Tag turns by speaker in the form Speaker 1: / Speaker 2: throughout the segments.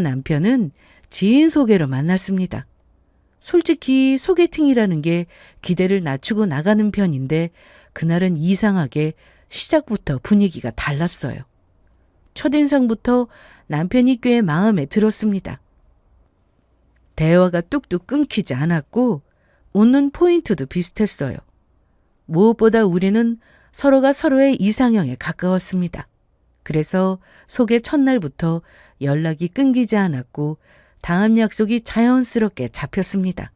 Speaker 1: 남편은 지인 소개로 만났습니다. 솔직히 소개팅이라는 게 기대를 낮추고 나가는 편인데 그날은 이상하게 시작부터 분위기가 달랐어요. 첫인상부터 남편이 꽤 마음에 들었습니다. 대화가 뚝뚝 끊기지 않았고 웃는 포인트도 비슷했어요. 무엇보다 우리는 서로가 서로의 이상형에 가까웠습니다. 그래서 소개 첫날부터 연락이 끊기지 않았고 다음 약속이 자연스럽게 잡혔습니다.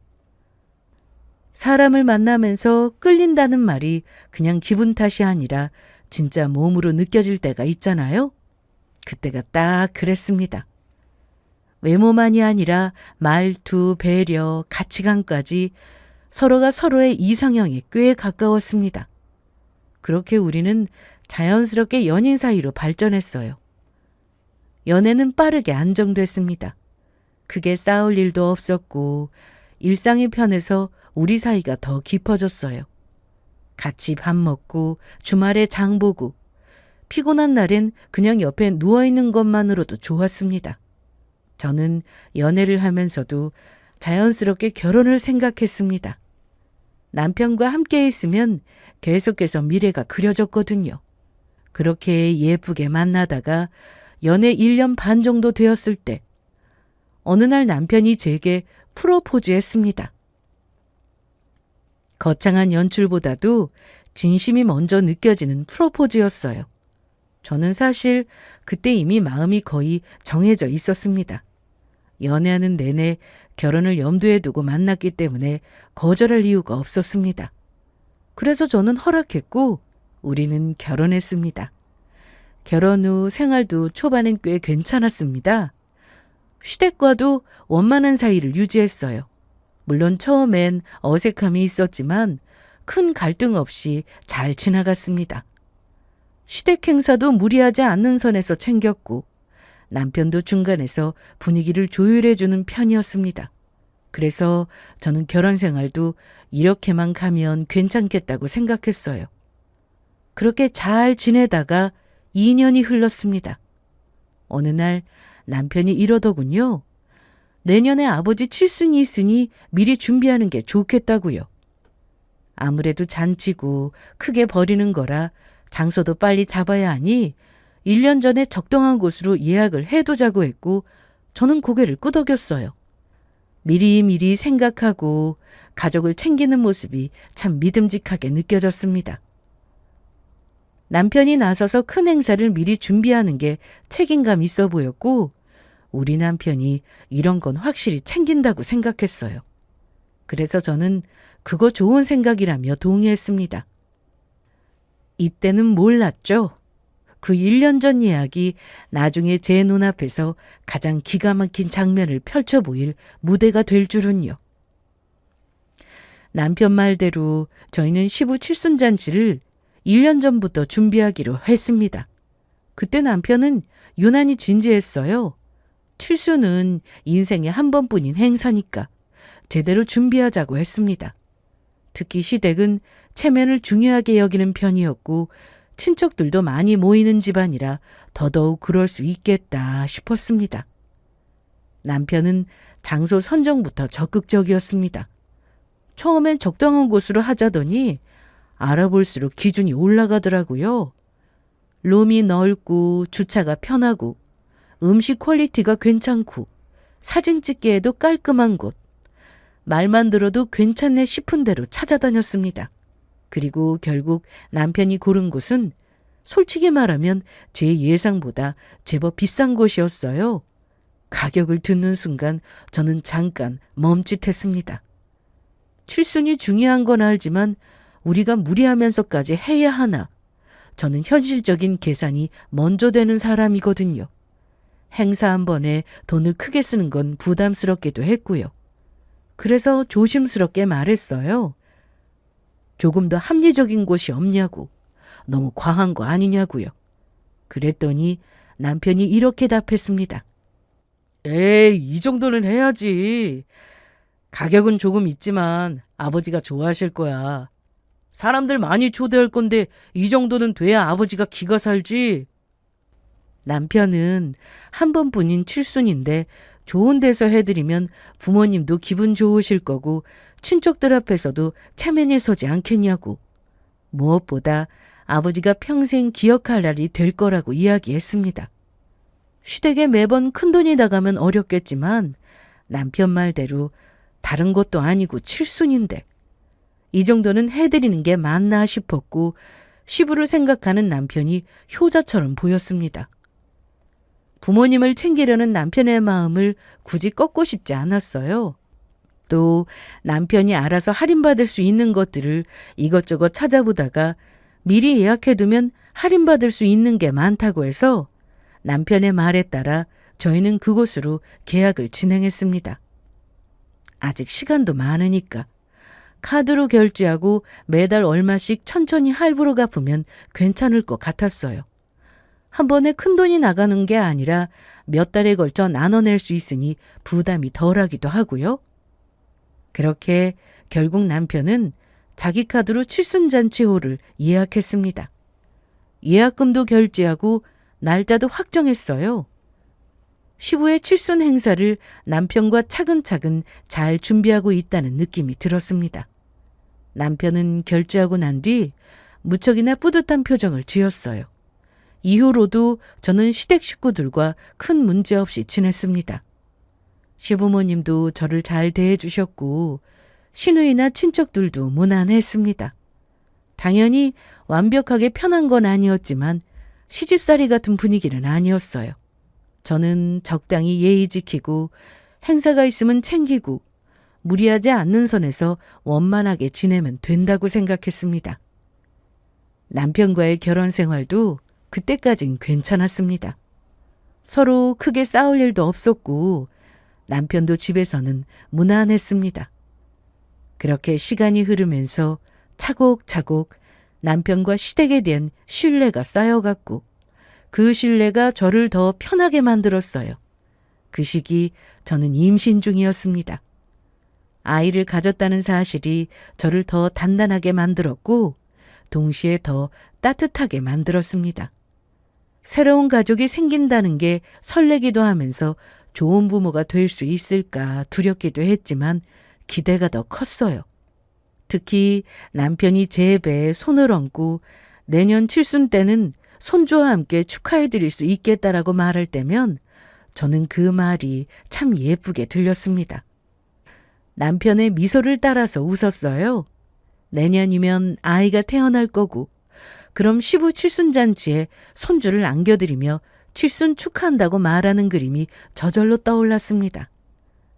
Speaker 1: 사람을 만나면서 끌린다는 말이 그냥 기분 탓이 아니라 진짜 몸으로 느껴질 때가 있잖아요. 그때가 딱 그랬습니다. 외모만이 아니라 말투, 배려, 가치관까지 서로가 서로의 이상형에 꽤 가까웠습니다. 그렇게 우리는 자연스럽게 연인 사이로 발전했어요. 연애는 빠르게 안정됐습니다. 크게 싸울 일도 없었고 일상이 편해서 우리 사이가 더 깊어졌어요. 같이 밥 먹고 주말에 장 보고 피곤한 날엔 그냥 옆에 누워있는 것만으로도 좋았습니다. 저는 연애를 하면서도 자연스럽게 결혼을 생각했습니다. 남편과 함께 있으면 계속해서 미래가 그려졌거든요. 그렇게 예쁘게 만나다가 연애 1년 반 정도 되었을 때 어느 날 남편이 제게 프로포즈했습니다. 거창한 연출보다도 진심이 먼저 느껴지는 프로포즈였어요. 저는 사실 그때 이미 마음이 거의 정해져 있었습니다. 연애하는 내내 결혼을 염두에 두고 만났기 때문에 거절할 이유가 없었습니다. 그래서 저는 허락했고 우리는 결혼했습니다. 결혼 후 생활도 초반엔 꽤 괜찮았습니다. 시댁과도 원만한 사이를 유지했어요. 물론 처음엔 어색함이 있었지만 큰 갈등 없이 잘 지나갔습니다. 시댁 행사도 무리하지 않는 선에서 챙겼고 남편도 중간에서 분위기를 조율해주는 편이었습니다. 그래서 저는 결혼 생활도 이렇게만 가면 괜찮겠다고 생각했어요. 그렇게 잘 지내다가 2년이 흘렀습니다. 어느 날 남편이 이러더군요. 내년에 아버지 칠순이 있으니 미리 준비하는 게 좋겠다고요. 아무래도 잔치고 크게 벌이는 거라 장소도 빨리 잡아야 하니 1년 전에 적당한 곳으로 예약을 해두자고 했고 저는 고개를 끄덕였어요. 미리미리 생각하고 가족을 챙기는 모습이 참 믿음직하게 느껴졌습니다. 남편이 나서서 큰 행사를 미리 준비하는 게 책임감 있어 보였고 우리 남편이 이런 건 확실히 챙긴다고 생각했어요. 그래서 저는 그거 좋은 생각이라며 동의했습니다. 이때는 몰랐죠. 그 1년 전 이야기 나중에 제 눈앞에서 가장 기가 막힌 장면을 펼쳐 보일 무대가 될 줄은요. 남편 말대로 저희는 시부 칠순잔치를 1년 전부터 준비하기로 했습니다. 그때 남편은 유난히 진지했어요. 칠순은 인생에 한 번뿐인 행사니까 제대로 준비하자고 했습니다. 특히 시댁은 체면을 중요하게 여기는 편이었고 친척들도 많이 모이는 집안이라 더더욱 그럴 수 있겠다 싶었습니다. 남편은 장소 선정부터 적극적이었습니다. 처음엔 적당한 곳으로 하자더니 알아볼수록 기준이 올라가더라고요. 룸이 넓고 주차가 편하고 음식 퀄리티가 괜찮고 사진 찍기에도 깔끔한 곳. 말만 들어도 괜찮네 싶은 대로 찾아다녔습니다. 그리고 결국 남편이 고른 곳은 솔직히 말하면 제 예상보다 제법 비싼 곳이었어요. 가격을 듣는 순간 저는 잠깐 멈칫했습니다. 칠순이 중요한 건 알지만 우리가 무리하면서까지 해야 하나? 저는 현실적인 계산이 먼저 되는 사람이거든요. 행사 한 번에 돈을 크게 쓰는 건 부담스럽기도 했고요. 그래서 조심스럽게 말했어요. 조금 더 합리적인 곳이 없냐고. 너무 과한 거 아니냐고요. 그랬더니 남편이 이렇게 답했습니다. 에이, 이 정도는 해야지. 가격은 조금 있지만 아버지가 좋아하실 거야. 사람들 많이 초대할 건데 이 정도는 돼야 아버지가 기가 살지. 남편은 한 번뿐인 칠순인데 좋은 데서 해드리면 부모님도 기분 좋으실 거고 친척들 앞에서도 체면에 서지 않겠냐고. 무엇보다 아버지가 평생 기억할 날이 될 거라고 이야기했습니다. 시댁에 매번 큰돈이 나가면 어렵겠지만 남편 말대로 다른 것도 아니고 칠순인데 이 정도는 해드리는 게 맞나 싶었고 시부를 생각하는 남편이 효자처럼 보였습니다. 부모님을 챙기려는 남편의 마음을 굳이 꺾고 싶지 않았어요. 또 남편이 알아서 할인받을 수 있는 것들을 이것저것 찾아보다가 미리 예약해두면 할인받을 수 있는 게 많다고 해서 남편의 말에 따라 저희는 그곳으로 계약을 진행했습니다. 아직 시간도 많으니까 카드로 결제하고 매달 얼마씩 천천히 할부로 갚으면 괜찮을 것 같았어요. 한 번에 큰돈이 나가는 게 아니라 몇 달에 걸쳐 나눠낼 수 있으니 부담이 덜하기도 하고요. 그렇게 결국 남편은 자기 카드로 칠순잔치홀을 예약했습니다. 예약금도 결제하고 날짜도 확정했어요. 시부의 칠순 행사를 남편과 차근차근 잘 준비하고 있다는 느낌이 들었습니다. 남편은 결제하고 난 뒤 무척이나 뿌듯한 표정을 지었어요. 이후로도 저는 시댁 식구들과 큰 문제 없이 지냈습니다. 시부모님도 저를 잘 대해주셨고 시누이나 친척들도 무난했습니다. 당연히 완벽하게 편한 건 아니었지만 시집살이 같은 분위기는 아니었어요. 저는 적당히 예의 지키고 행사가 있으면 챙기고 무리하지 않는 선에서 원만하게 지내면 된다고 생각했습니다. 남편과의 결혼 생활도 그때까진 괜찮았습니다. 서로 크게 싸울 일도 없었고 남편도 집에서는 무난했습니다. 그렇게 시간이 흐르면서 차곡차곡 남편과 시댁에 대한 신뢰가 쌓여갔고 그 신뢰가 저를 더 편하게 만들었어요. 그 시기 저는 임신 중이었습니다. 아이를 가졌다는 사실이 저를 더 단단하게 만들었고 동시에 더 따뜻하게 만들었습니다. 새로운 가족이 생긴다는 게 설레기도 하면서 좋은 부모가 될 수 있을까 두렵기도 했지만 기대가 더 컸어요. 특히 남편이 제 배에 손을 얹고 내년 칠순 때는 손주와 함께 축하해드릴 수 있겠다라고 말할 때면 저는 그 말이 참 예쁘게 들렸습니다. 남편의 미소를 따라서 웃었어요. 내년이면 아이가 태어날 거고 그럼 시부 칠순잔치에 손주를 안겨드리며 칠순 축하한다고 말하는 그림이 저절로 떠올랐습니다.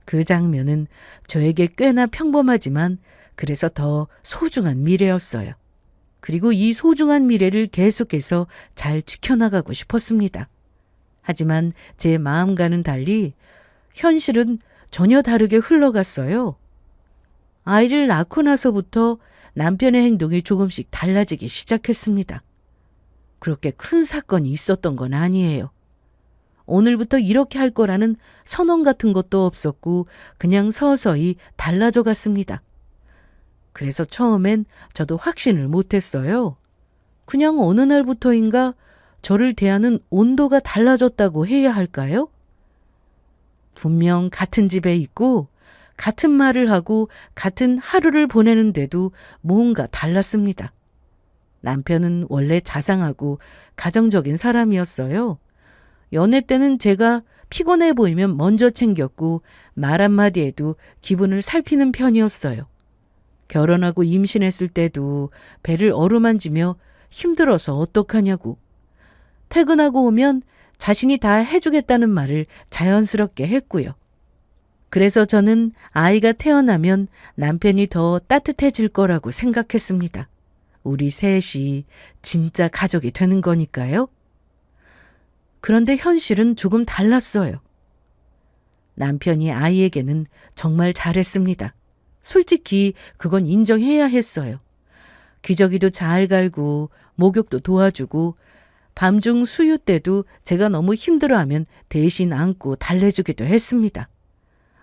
Speaker 1: 그 장면은 저에게 꽤나 평범하지만 그래서 더 소중한 미래였어요. 그리고 이 소중한 미래를 계속해서 잘 지켜나가고 싶었습니다. 하지만 제 마음과는 달리 현실은 전혀 다르게 흘러갔어요. 아이를 낳고 나서부터 남편의 행동이 조금씩 달라지기 시작했습니다. 그렇게 큰 사건이 있었던 건 아니에요. 오늘부터 이렇게 할 거라는 선언 같은 것도 없었고 그냥 서서히 달라져 갔습니다. 그래서 처음엔 저도 확신을 못했어요. 그냥 어느 날부터인가 저를 대하는 온도가 달라졌다고 해야 할까요? 분명 같은 집에 있고 같은 말을 하고 같은 하루를 보내는데도 뭔가 달랐습니다. 남편은 원래 자상하고 가정적인 사람이었어요. 연애 때는 제가 피곤해 보이면 먼저 챙겼고 말 한마디에도 기분을 살피는 편이었어요. 결혼하고 임신했을 때도 배를 어루만지며 힘들어서 어떡하냐고. 퇴근하고 오면 자신이 다 해주겠다는 말을 자연스럽게 했고요. 그래서 저는 아이가 태어나면 남편이 더 따뜻해질 거라고 생각했습니다. 우리 셋이 진짜 가족이 되는 거니까요. 그런데 현실은 조금 달랐어요. 남편이 아이에게는 정말 잘했습니다. 솔직히 그건 인정해야 했어요. 기저귀도 잘 갈고 목욕도 도와주고 밤중 수유 때도 제가 너무 힘들어하면 대신 안고 달래주기도 했습니다.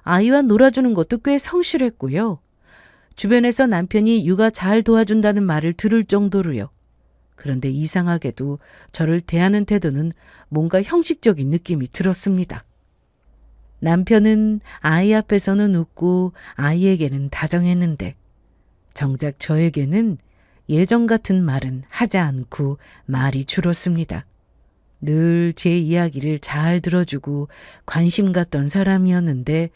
Speaker 1: 아이와 놀아주는 것도 꽤 성실했고요. 주변에서 남편이 육아 잘 도와준다는 말을 들을 정도로요. 그런데 이상하게도 저를 대하는 태도는 뭔가 형식적인 느낌이 들었습니다. 남편은 아이 앞에서는 웃고 아이에게는 다정했는데 정작 저에게는 예전 같은 말은 하지 않고 말이 줄었습니다. 늘 제 이야기를 잘 들어주고 관심 갖던 사람이었는데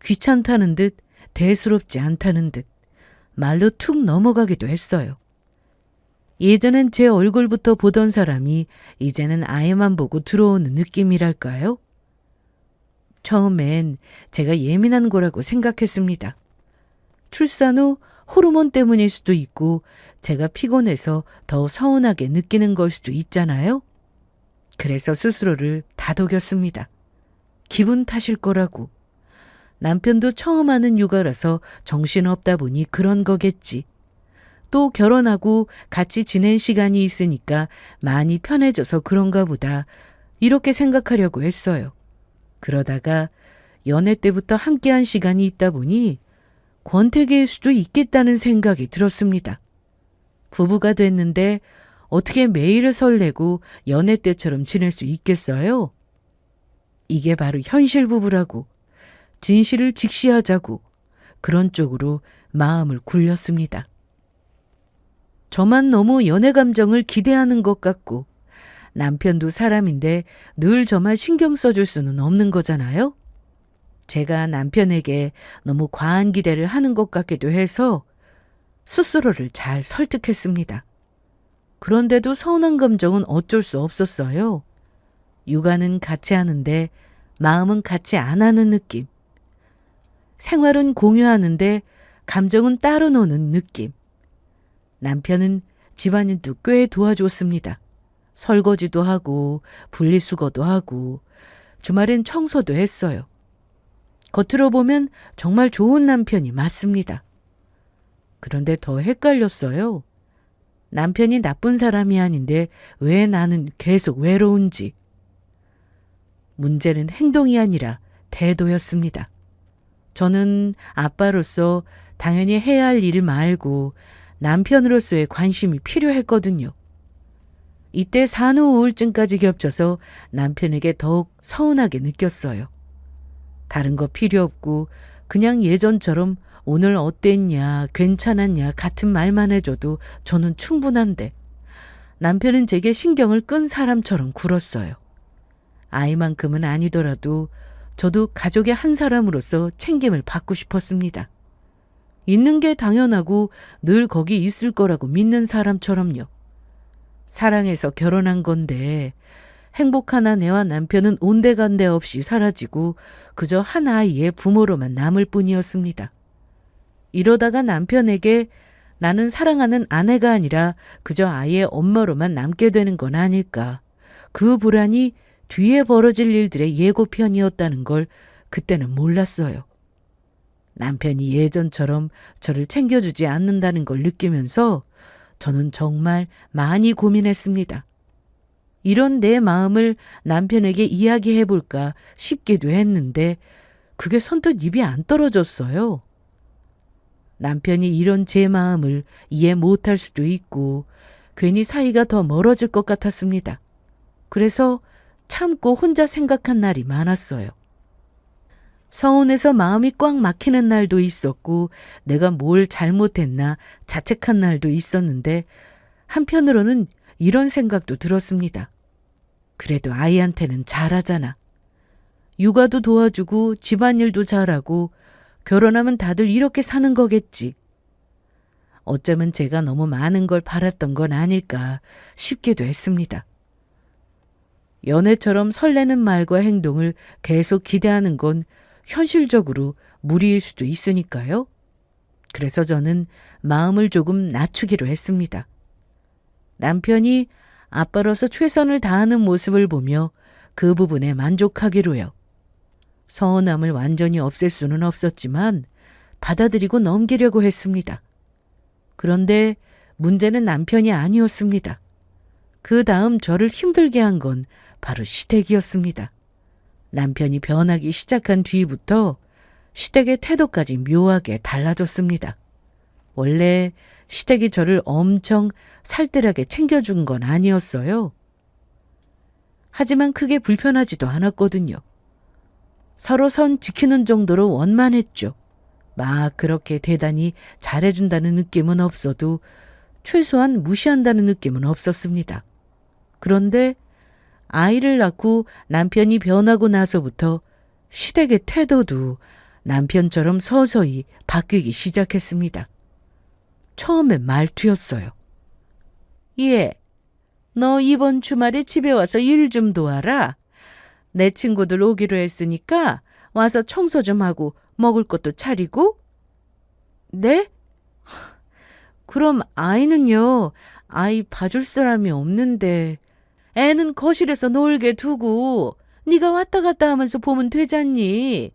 Speaker 1: 귀찮다는 듯 대수롭지 않다는 듯 말로 툭 넘어가기도 했어요. 예전엔 제 얼굴부터 보던 사람이 이제는 아이만 보고 들어오는 느낌이랄까요? 처음엔 제가 예민한 거라고 생각했습니다. 출산 후 호르몬 때문일 수도 있고 제가 피곤해서 더 서운하게 느끼는 걸 수도 있잖아요. 그래서 스스로를 다독였습니다. 기분 탓일 거라고. 남편도 처음 하는 육아라서 정신없다 보니 그런 거겠지. 또 결혼하고 같이 지낸 시간이 있으니까 많이 편해져서 그런가 보다. 이렇게 생각하려고 했어요. 그러다가 연애 때부터 함께한 시간이 있다 보니 권태기일 수도 있겠다는 생각이 들었습니다. 부부가 됐는데 어떻게 매일을 설레고 연애 때처럼 지낼 수 있겠어요? 이게 바로 현실 부부라고, 진실을 직시하자고 그런 쪽으로 마음을 굴렸습니다. 저만 너무 연애 감정을 기대하는 것 같고 남편도 사람인데 늘 저만 신경 써줄 수는 없는 거잖아요. 제가 남편에게 너무 과한 기대를 하는 것 같기도 해서 스스로를 잘 설득했습니다. 그런데도 서운한 감정은 어쩔 수 없었어요. 육아는 같이 하는데 마음은 같이 안 하는 느낌. 생활은 공유하는데 감정은 따로 노는 느낌. 남편은 집안일도 꽤 도와줬습니다. 설거지도 하고 분리수거도 하고 주말엔 청소도 했어요. 겉으로 보면 정말 좋은 남편이 맞습니다. 그런데 더 헷갈렸어요. 남편이 나쁜 사람이 아닌데 왜 나는 계속 외로운지. 문제는 행동이 아니라 태도였습니다. 저는 아빠로서 당연히 해야 할 일 말고 남편으로서의 관심이 필요했거든요. 이때 산후 우울증까지 겹쳐서 남편에게 더욱 서운하게 느꼈어요. 다른 거 필요 없고 그냥 예전처럼 오늘 어땠냐, 괜찮았냐 같은 말만 해줘도 저는 충분한데 남편은 제게 신경을 끈 사람처럼 굴었어요. 아이만큼은 아니더라도 저도 가족의 한 사람으로서 챙김을 받고 싶었습니다. 있는 게 당연하고 늘 거기 있을 거라고 믿는 사람처럼요. 사랑해서 결혼한 건데 행복한 아내와 남편은 온데간데 없이 사라지고 그저 한 아이의 부모로만 남을 뿐이었습니다. 이러다가 남편에게 나는 사랑하는 아내가 아니라 그저 아이의 엄마로만 남게 되는 건 아닐까. 그 불안이 뒤에 벌어질 일들의 예고편이었다는 걸 그때는 몰랐어요. 남편이 예전처럼 저를 챙겨주지 않는다는 걸 느끼면서 저는 정말 많이 고민했습니다. 이런 내 마음을 남편에게 이야기해볼까 싶기도 했는데 그게 선뜻 입이 안 떨어졌어요. 남편이 이런 제 마음을 이해 못할 수도 있고 괜히 사이가 더 멀어질 것 같았습니다. 그래서 참고 혼자 생각한 날이 많았어요. 서운해서 마음이 꽉 막히는 날도 있었고 내가 뭘 잘못했나 자책한 날도 있었는데 한편으로는 이런 생각도 들었습니다. 그래도 아이한테는 잘하잖아. 육아도 도와주고 집안일도 잘하고 결혼하면 다들 이렇게 사는 거겠지. 어쩌면 제가 너무 많은 걸 바랐던 건 아닐까 싶기도 했습니다. 연애처럼 설레는 말과 행동을 계속 기대하는 건 현실적으로 무리일 수도 있으니까요. 그래서 저는 마음을 조금 낮추기로 했습니다. 남편이 아빠로서 최선을 다하는 모습을 보며 그 부분에 만족하기로요. 서운함을 완전히 없앨 수는 없었지만 받아들이고 넘기려고 했습니다. 그런데 문제는 남편이 아니었습니다. 그 다음 저를 힘들게 한 건 바로 시댁이었습니다. 남편이 변하기 시작한 뒤부터 시댁의 태도까지 묘하게 달라졌습니다. 원래 시댁이 저를 엄청 살뜰하게 챙겨준 건 아니었어요. 하지만 크게 불편하지도 않았거든요. 서로 선 지키는 정도로 원만했죠. 막 그렇게 대단히 잘해준다는 느낌은 없어도 최소한 무시한다는 느낌은 없었습니다. 그런데 아이를 낳고 남편이 변하고 나서부터 시댁의 태도도 남편처럼 서서히 바뀌기 시작했습니다. 처음엔 말투였어요. 예, 너 이번 주말에 집에 와서 일 좀 도와라. 내 친구들 오기로 했으니까 와서 청소 좀 하고 먹을 것도 차리고. 네? 그럼 아이는요? 아이 봐줄 사람이 없는데. 애는 거실에서 놀게 두고 네가 왔다 갔다 하면서 보면 되잖니.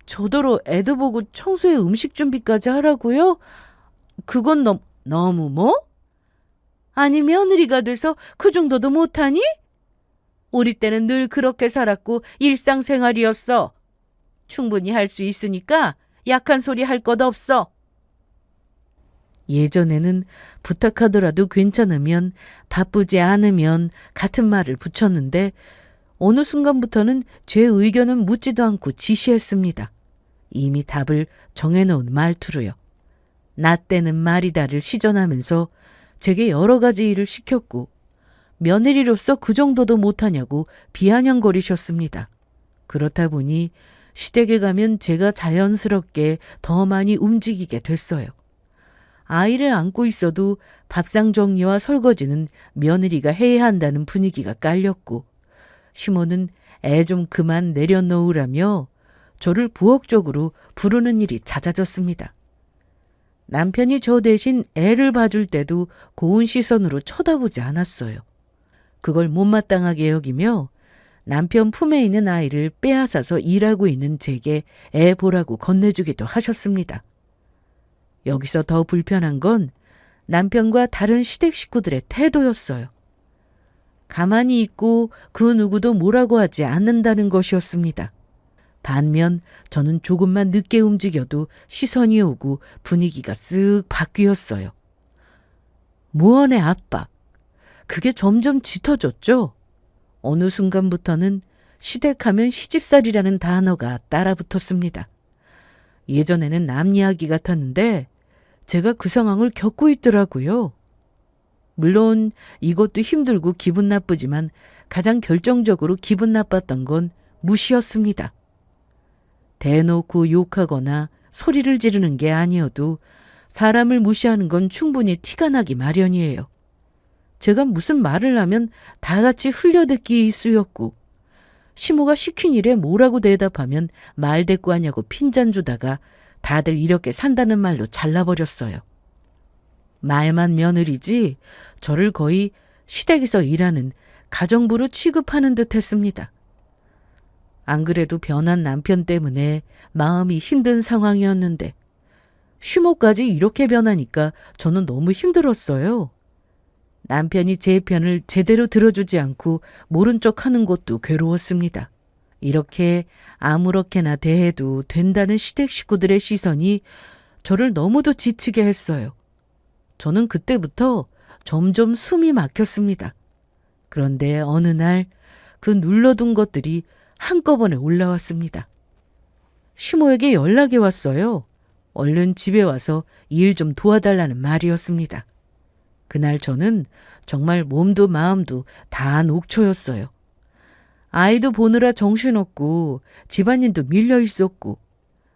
Speaker 1: 저더러 애도 보고 청소에 음식 준비까지 하라고요? 그건 너무 뭐? 아니 며느리가 돼서 그 정도도 못하니? 우리 때는 늘 그렇게 살았고 일상생활이었어. 충분히 할 수 있으니까 약한 소리 할 것 없어. 예전에는 부탁하더라도 괜찮으면 바쁘지 않으면 같은 말을 붙였는데 어느 순간부터는 제 의견은 묻지도 않고 지시했습니다. 이미 답을 정해놓은 말투로요. 나 때는 말이다를 시전하면서 제게 여러 가지 일을 시켰고 며느리로서 그 정도도 못하냐고 비아냥거리셨습니다. 그렇다 보니 시댁에 가면 제가 자연스럽게 더 많이 움직이게 됐어요. 아이를 안고 있어도 밥상 정리와 설거지는 며느리가 해야 한다는 분위기가 깔렸고 시모는 애 좀 그만 내려놓으라며 저를 부엌쪽으로 부르는 일이 잦아졌습니다. 남편이 저 대신 애를 봐줄 때도 고운 시선으로 쳐다보지 않았어요. 그걸 못마땅하게 여기며 남편 품에 있는 아이를 빼앗아서 일하고 있는 제게 애 보라고 건네주기도 하셨습니다. 여기서 더 불편한 건 남편과 다른 시댁 식구들의 태도였어요. 가만히 있고 그 누구도 뭐라고 하지 않는다는 것이었습니다. 반면 저는 조금만 늦게 움직여도 시선이 오고 분위기가 쓱 바뀌었어요. 무언의 압박. 그게 점점 짙어졌죠. 어느 순간부터는 시댁하면 시집살이라는 단어가 따라붙었습니다. 예전에는 남 이야기 같았는데 제가 그 상황을 겪고 있더라고요. 물론 이것도 힘들고 기분 나쁘지만 가장 결정적으로 기분 나빴던 건 무시였습니다. 대놓고 욕하거나 소리를 지르는 게 아니어도 사람을 무시하는 건 충분히 티가 나기 마련이에요. 제가 무슨 말을 하면 다 같이 흘려듣기 일쑤였고 시모가 시킨 일에 뭐라고 대답하면 말 대꾸 하냐고 핀잔 주다가 다들 이렇게 산다는 말로 잘라버렸어요. 말만 며느리지 저를 거의 시댁에서 일하는 가정부로 취급하는 듯 했습니다. 안 그래도 변한 남편 때문에 마음이 힘든 상황이었는데 시모까지 이렇게 변하니까 저는 너무 힘들었어요. 남편이 제 편을 제대로 들어주지 않고 모른 척하는 것도 괴로웠습니다. 이렇게 아무렇게나 대해도 된다는 시댁 식구들의 시선이 저를 너무도 지치게 했어요. 저는 그때부터 점점 숨이 막혔습니다. 그런데 어느 날 그 눌러둔 것들이 한꺼번에 올라왔습니다. 시모에게 연락이 왔어요. 얼른 집에 와서 일 좀 도와달라는 말이었습니다. 그날 저는 정말 몸도 마음도 다 녹초였어요. 아이도 보느라 정신없고 집안일도 밀려 있었고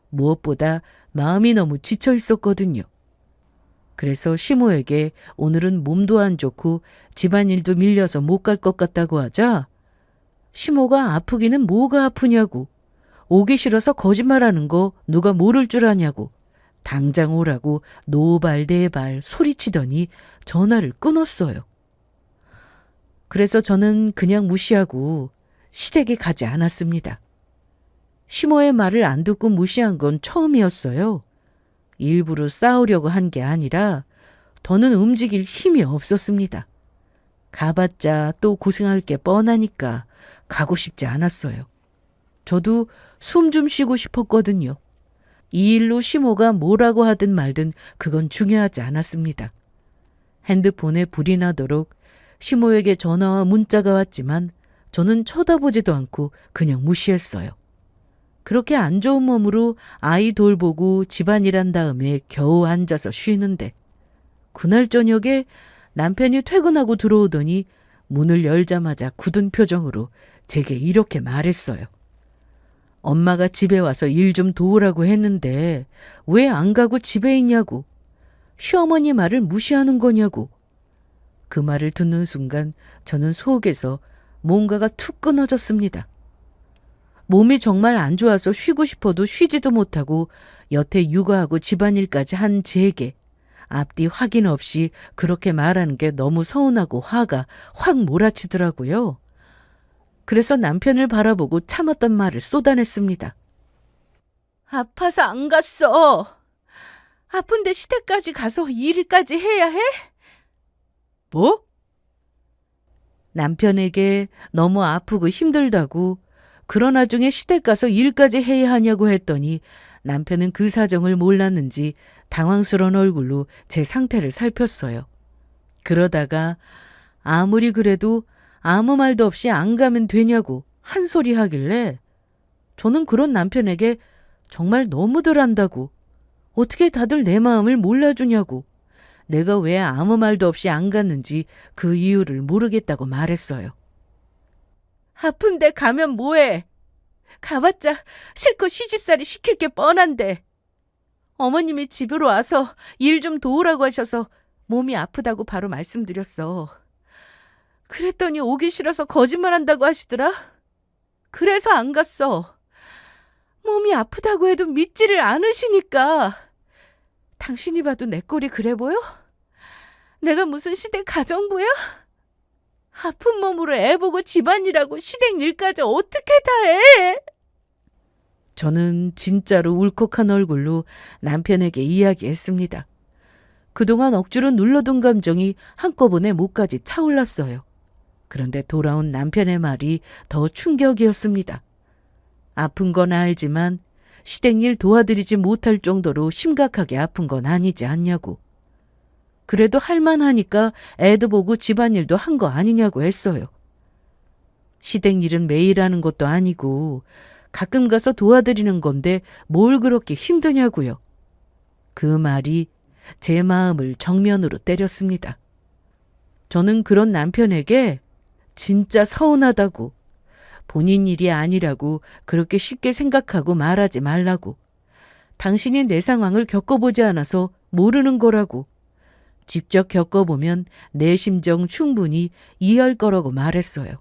Speaker 1: 무엇보다 마음이 너무 지쳐 있었거든요. 그래서 시모에게 오늘은 몸도 안 좋고 집안일도 밀려서 못 갈 것 같다고 하자 시모가 아프기는 뭐가 아프냐고 오기 싫어서 거짓말하는 거 누가 모를 줄 아냐고 당장 오라고 노발대발 소리치더니 전화를 끊었어요. 그래서 저는 그냥 무시하고 시댁에 가지 않았습니다. 시모의 말을 안 듣고 무시한 건 처음이었어요. 일부러 싸우려고 한 게 아니라 더는 움직일 힘이 없었습니다. 가봤자 또 고생할 게 뻔하니까 가고 싶지 않았어요. 저도 숨 좀 쉬고 싶었거든요. 이 일로 시모가 뭐라고 하든 말든 그건 중요하지 않았습니다. 핸드폰에 불이 나도록 시모에게 전화와 문자가 왔지만 저는 쳐다보지도 않고 그냥 무시했어요. 그렇게 안 좋은 몸으로 아이 돌보고 집안일 한 다음에 겨우 앉아서 쉬는데 그날 저녁에 남편이 퇴근하고 들어오더니 문을 열자마자 굳은 표정으로 제게 이렇게 말했어요. 엄마가 집에 와서 일 좀 도우라고 했는데 왜 안 가고 집에 있냐고. 시어머니 말을 무시하는 거냐고. 그 말을 듣는 순간 저는 속에서 뭔가가 툭 끊어졌습니다. 몸이 정말 안 좋아서 쉬고 싶어도 쉬지도 못하고 여태 육아하고 집안일까지 한 제게 앞뒤 확인 없이 그렇게 말하는 게 너무 서운하고 화가 확 몰아치더라고요. 그래서 남편을 바라보고 참았던 말을 쏟아냈습니다. 아파서 안 갔어. 아픈데 시댁까지 가서 일까지 해야 해? 뭐? 남편에게 너무 아프고 힘들다고 그런 와중에 시댁 가서 일까지 해야 하냐고 했더니 남편은 그 사정을 몰랐는지 당황스러운 얼굴로 제 상태를 살폈어요. 그러다가 아무리 그래도 아무 말도 없이 안 가면 되냐고 한 소리 하길래 저는 그런 남편에게 정말 너무들 한다고 어떻게 다들 내 마음을 몰라주냐고 내가 왜 아무 말도 없이 안 갔는지 그 이유를 모르겠다고 말했어요. 아픈데 가면 뭐해? 가봤자 실컷 시집살이 시킬 게 뻔한데. 어머님이 집으로 와서 일 좀 도우라고 하셔서 몸이 아프다고 바로 말씀드렸어. 그랬더니 오기 싫어서 거짓말한다고 하시더라. 그래서 안 갔어. 몸이 아프다고 해도 믿지를 않으시니까. 당신이 봐도 내 꼴이 그래 보여? 내가 무슨 시댁 가정부야? 아픈 몸으로 애 보고 집안일하고 시댁 일까지 어떻게 다 해? 저는 진짜로 울컥한 얼굴로 남편에게 이야기했습니다. 그동안 억지로 눌러둔 감정이 한꺼번에 목까지 차올랐어요. 그런데 돌아온 남편의 말이 더 충격이었습니다. 아픈 건 알지만 시댁 일 도와드리지 못할 정도로 심각하게 아픈 건 아니지 않냐고. 그래도 할만하니까 애도 보고 집안일도 한 거 아니냐고 했어요. 시댁 일은 매일 하는 것도 아니고 가끔 가서 도와드리는 건데 뭘 그렇게 힘드냐고요. 그 말이 제 마음을 정면으로 때렸습니다. 저는 그런 남편에게 진짜 서운하다고, 본인 일이 아니라고 그렇게 쉽게 생각하고 말하지 말라고, 당신이 내 상황을 겪어보지 않아서 모르는 거라고, 직접 겪어보면 내 심정 충분히 이해할 거라고 말했어요.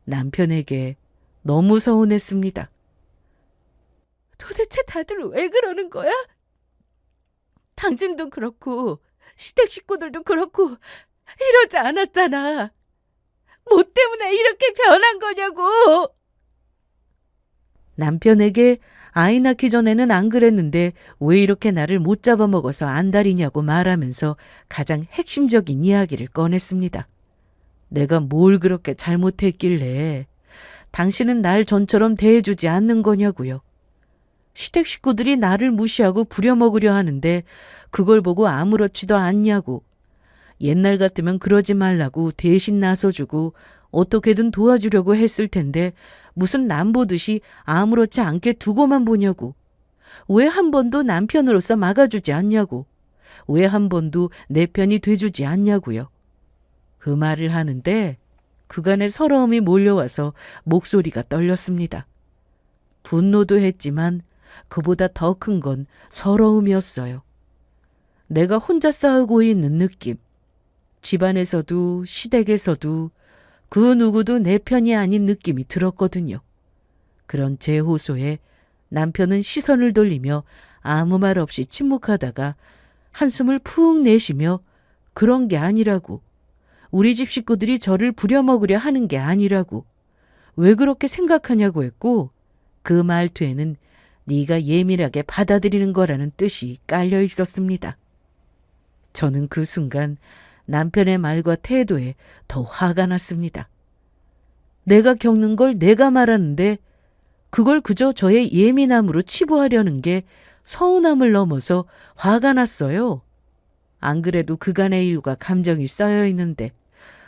Speaker 1: 남편에게 너무 서운했습니다. 도대체 다들 왜 그러는 거야? 당신도 그렇고 시댁 식구들도 그렇고 이러지 않았잖아. 뭐 때문에 이렇게 변한 거냐고. 남편에게 아이 낳기 전에는 안 그랬는데 왜 이렇게 나를 못 잡아먹어서 안달이냐고 말하면서 가장 핵심적인 이야기를 꺼냈습니다. 내가 뭘 그렇게 잘못했길래 당신은 날 전처럼 대해주지 않는 거냐고요. 시댁 식구들이 나를 무시하고 부려먹으려 하는데 그걸 보고 아무렇지도 않냐고. 옛날 같으면 그러지 말라고 대신 나서주고 어떻게든 도와주려고 했을 텐데 무슨 남 보듯이 아무렇지 않게 두고만 보냐고. 왜 한 번도 남편으로서 막아주지 않냐고. 왜 한 번도 내 편이 돼주지 않냐고요. 그 말을 하는데 그간의 서러움이 몰려와서 목소리가 떨렸습니다. 분노도 했지만 그보다 더 큰 건 서러움이었어요. 내가 혼자 싸우고 있는 느낌. 집안에서도 시댁에서도 그 누구도 내 편이 아닌 느낌이 들었거든요. 그런 제 호소에 남편은 시선을 돌리며 아무 말 없이 침묵하다가 한숨을 푹 내쉬며 그런 게 아니라고. 우리 집 식구들이 저를 부려먹으려 하는 게 아니라고. 왜 그렇게 생각하냐고 했고 그 말투에는 네가 예민하게 받아들이는 거라는 뜻이 깔려 있었습니다. 저는 그 순간 남편의 말과 태도에 더 화가 났습니다. 내가 겪는 걸 내가 말하는데 그걸 그저 저의 예민함으로 치부하려는 게 서운함을 넘어서 화가 났어요. 안 그래도 그간의 일과 감정이 쌓여 있는데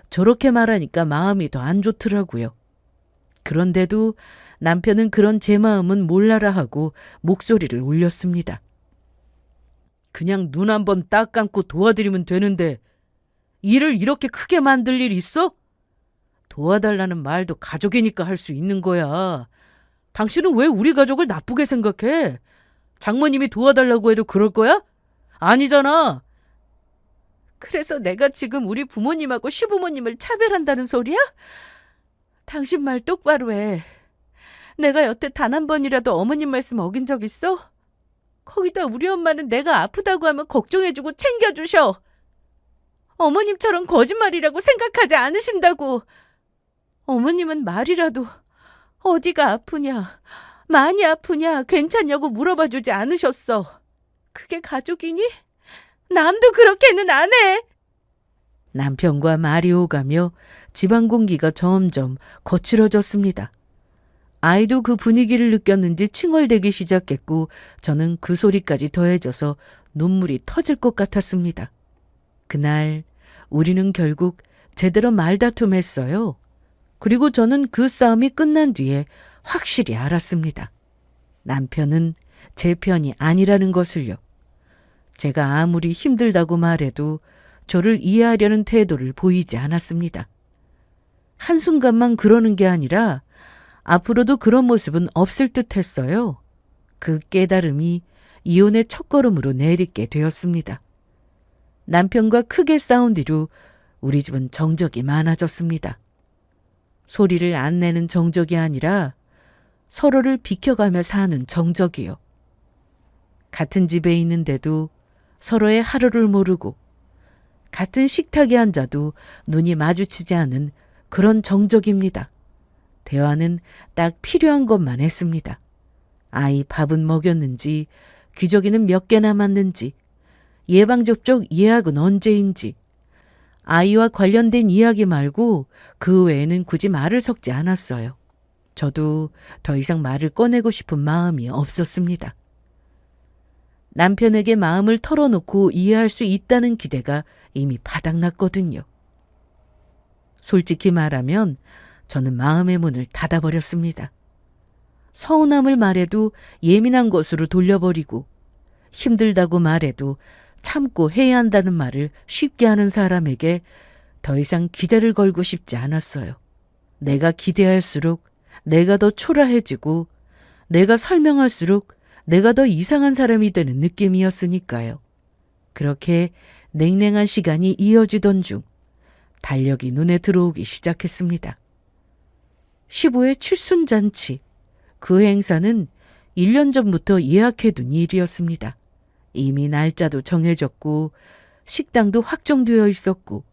Speaker 1: 저렇게 말하니까 마음이 더 안 좋더라고요. 그런데도 남편은 그런 제 마음은 몰라라 하고 목소리를 올렸습니다. 그냥 눈 한번 딱 감고 도와드리면 되는데 일을 이렇게 크게 만들 일 있어? 도와달라는 말도 가족이니까 할 수 있는 거야. 당신은 왜 우리 가족을 나쁘게 생각해? 장모님이 도와달라고 해도 그럴 거야? 아니잖아. 그래서 내가 지금 우리 부모님하고 시부모님을 차별한다는 소리야? 당신 말 똑바로 해. 내가 여태 단 한 번이라도 어머님 말씀 어긴 적 있어? 거기다 우리 엄마는 내가 아프다고 하면 걱정해주고 챙겨주셔. 어머님처럼 거짓말이라고 생각하지 않으신다고. 어머님은 말이라도 어디가 아프냐, 많이 아프냐, 괜찮냐고 물어봐 주지 않으셨어. 그게 가족이니? 남도 그렇게는 안 해. 남편과 말이 오가며 집안 공기가 점점 거칠어졌습니다. 아이도 그 분위기를 느꼈는지 칭얼대기 시작했고 저는 그 소리까지 더해져서 눈물이 터질 것 같았습니다. 그날 우리는 결국 제대로 말다툼했어요. 그리고 저는 그 싸움이 끝난 뒤에 확실히 알았습니다. 남편은 제 편이 아니라는 것을요. 제가 아무리 힘들다고 말해도 저를 이해하려는 태도를 보이지 않았습니다. 한순간만 그러는 게 아니라 앞으로도 그런 모습은 없을 듯 했어요. 그 깨달음이 이혼의 첫걸음으로 내딛게 되었습니다. 남편과 크게 싸운 뒤로 우리 집은 정적이 많아졌습니다. 소리를 안 내는 정적이 아니라 서로를 비켜가며 사는 정적이요. 같은 집에 있는데도 서로의 하루를 모르고 같은 식탁에 앉아도 눈이 마주치지 않은 그런 정적입니다. 대화는 딱 필요한 것만 했습니다. 아이 밥은 먹였는지, 기저귀는 몇 개 남았는지, 예방접종 예약은 언제인지, 아이와 관련된 이야기 말고 그 외에는 굳이 말을 섞지 않았어요. 저도 더 이상 말을 꺼내고 싶은 마음이 없었습니다. 남편에게 마음을 털어놓고 이해할 수 있다는 기대가 이미 바닥났거든요. 솔직히 말하면 저는 마음의 문을 닫아버렸습니다. 서운함을 말해도 예민한 것으로 돌려버리고 힘들다고 말해도 참고 해야 한다는 말을 쉽게 하는 사람에게 더 이상 기대를 걸고 싶지 않았어요. 내가 기대할수록 내가 더 초라해지고 내가 설명할수록 내가 더 이상한 사람이 되는 느낌이었으니까요. 그렇게 냉랭한 시간이 이어지던 중 달력이 눈에 들어오기 시작했습니다. 15회 칠순잔치. 그 행사는 1년 전부터 예약해둔 일이었습니다. 이미 날짜도 정해졌고 식당도 확정되어 있었고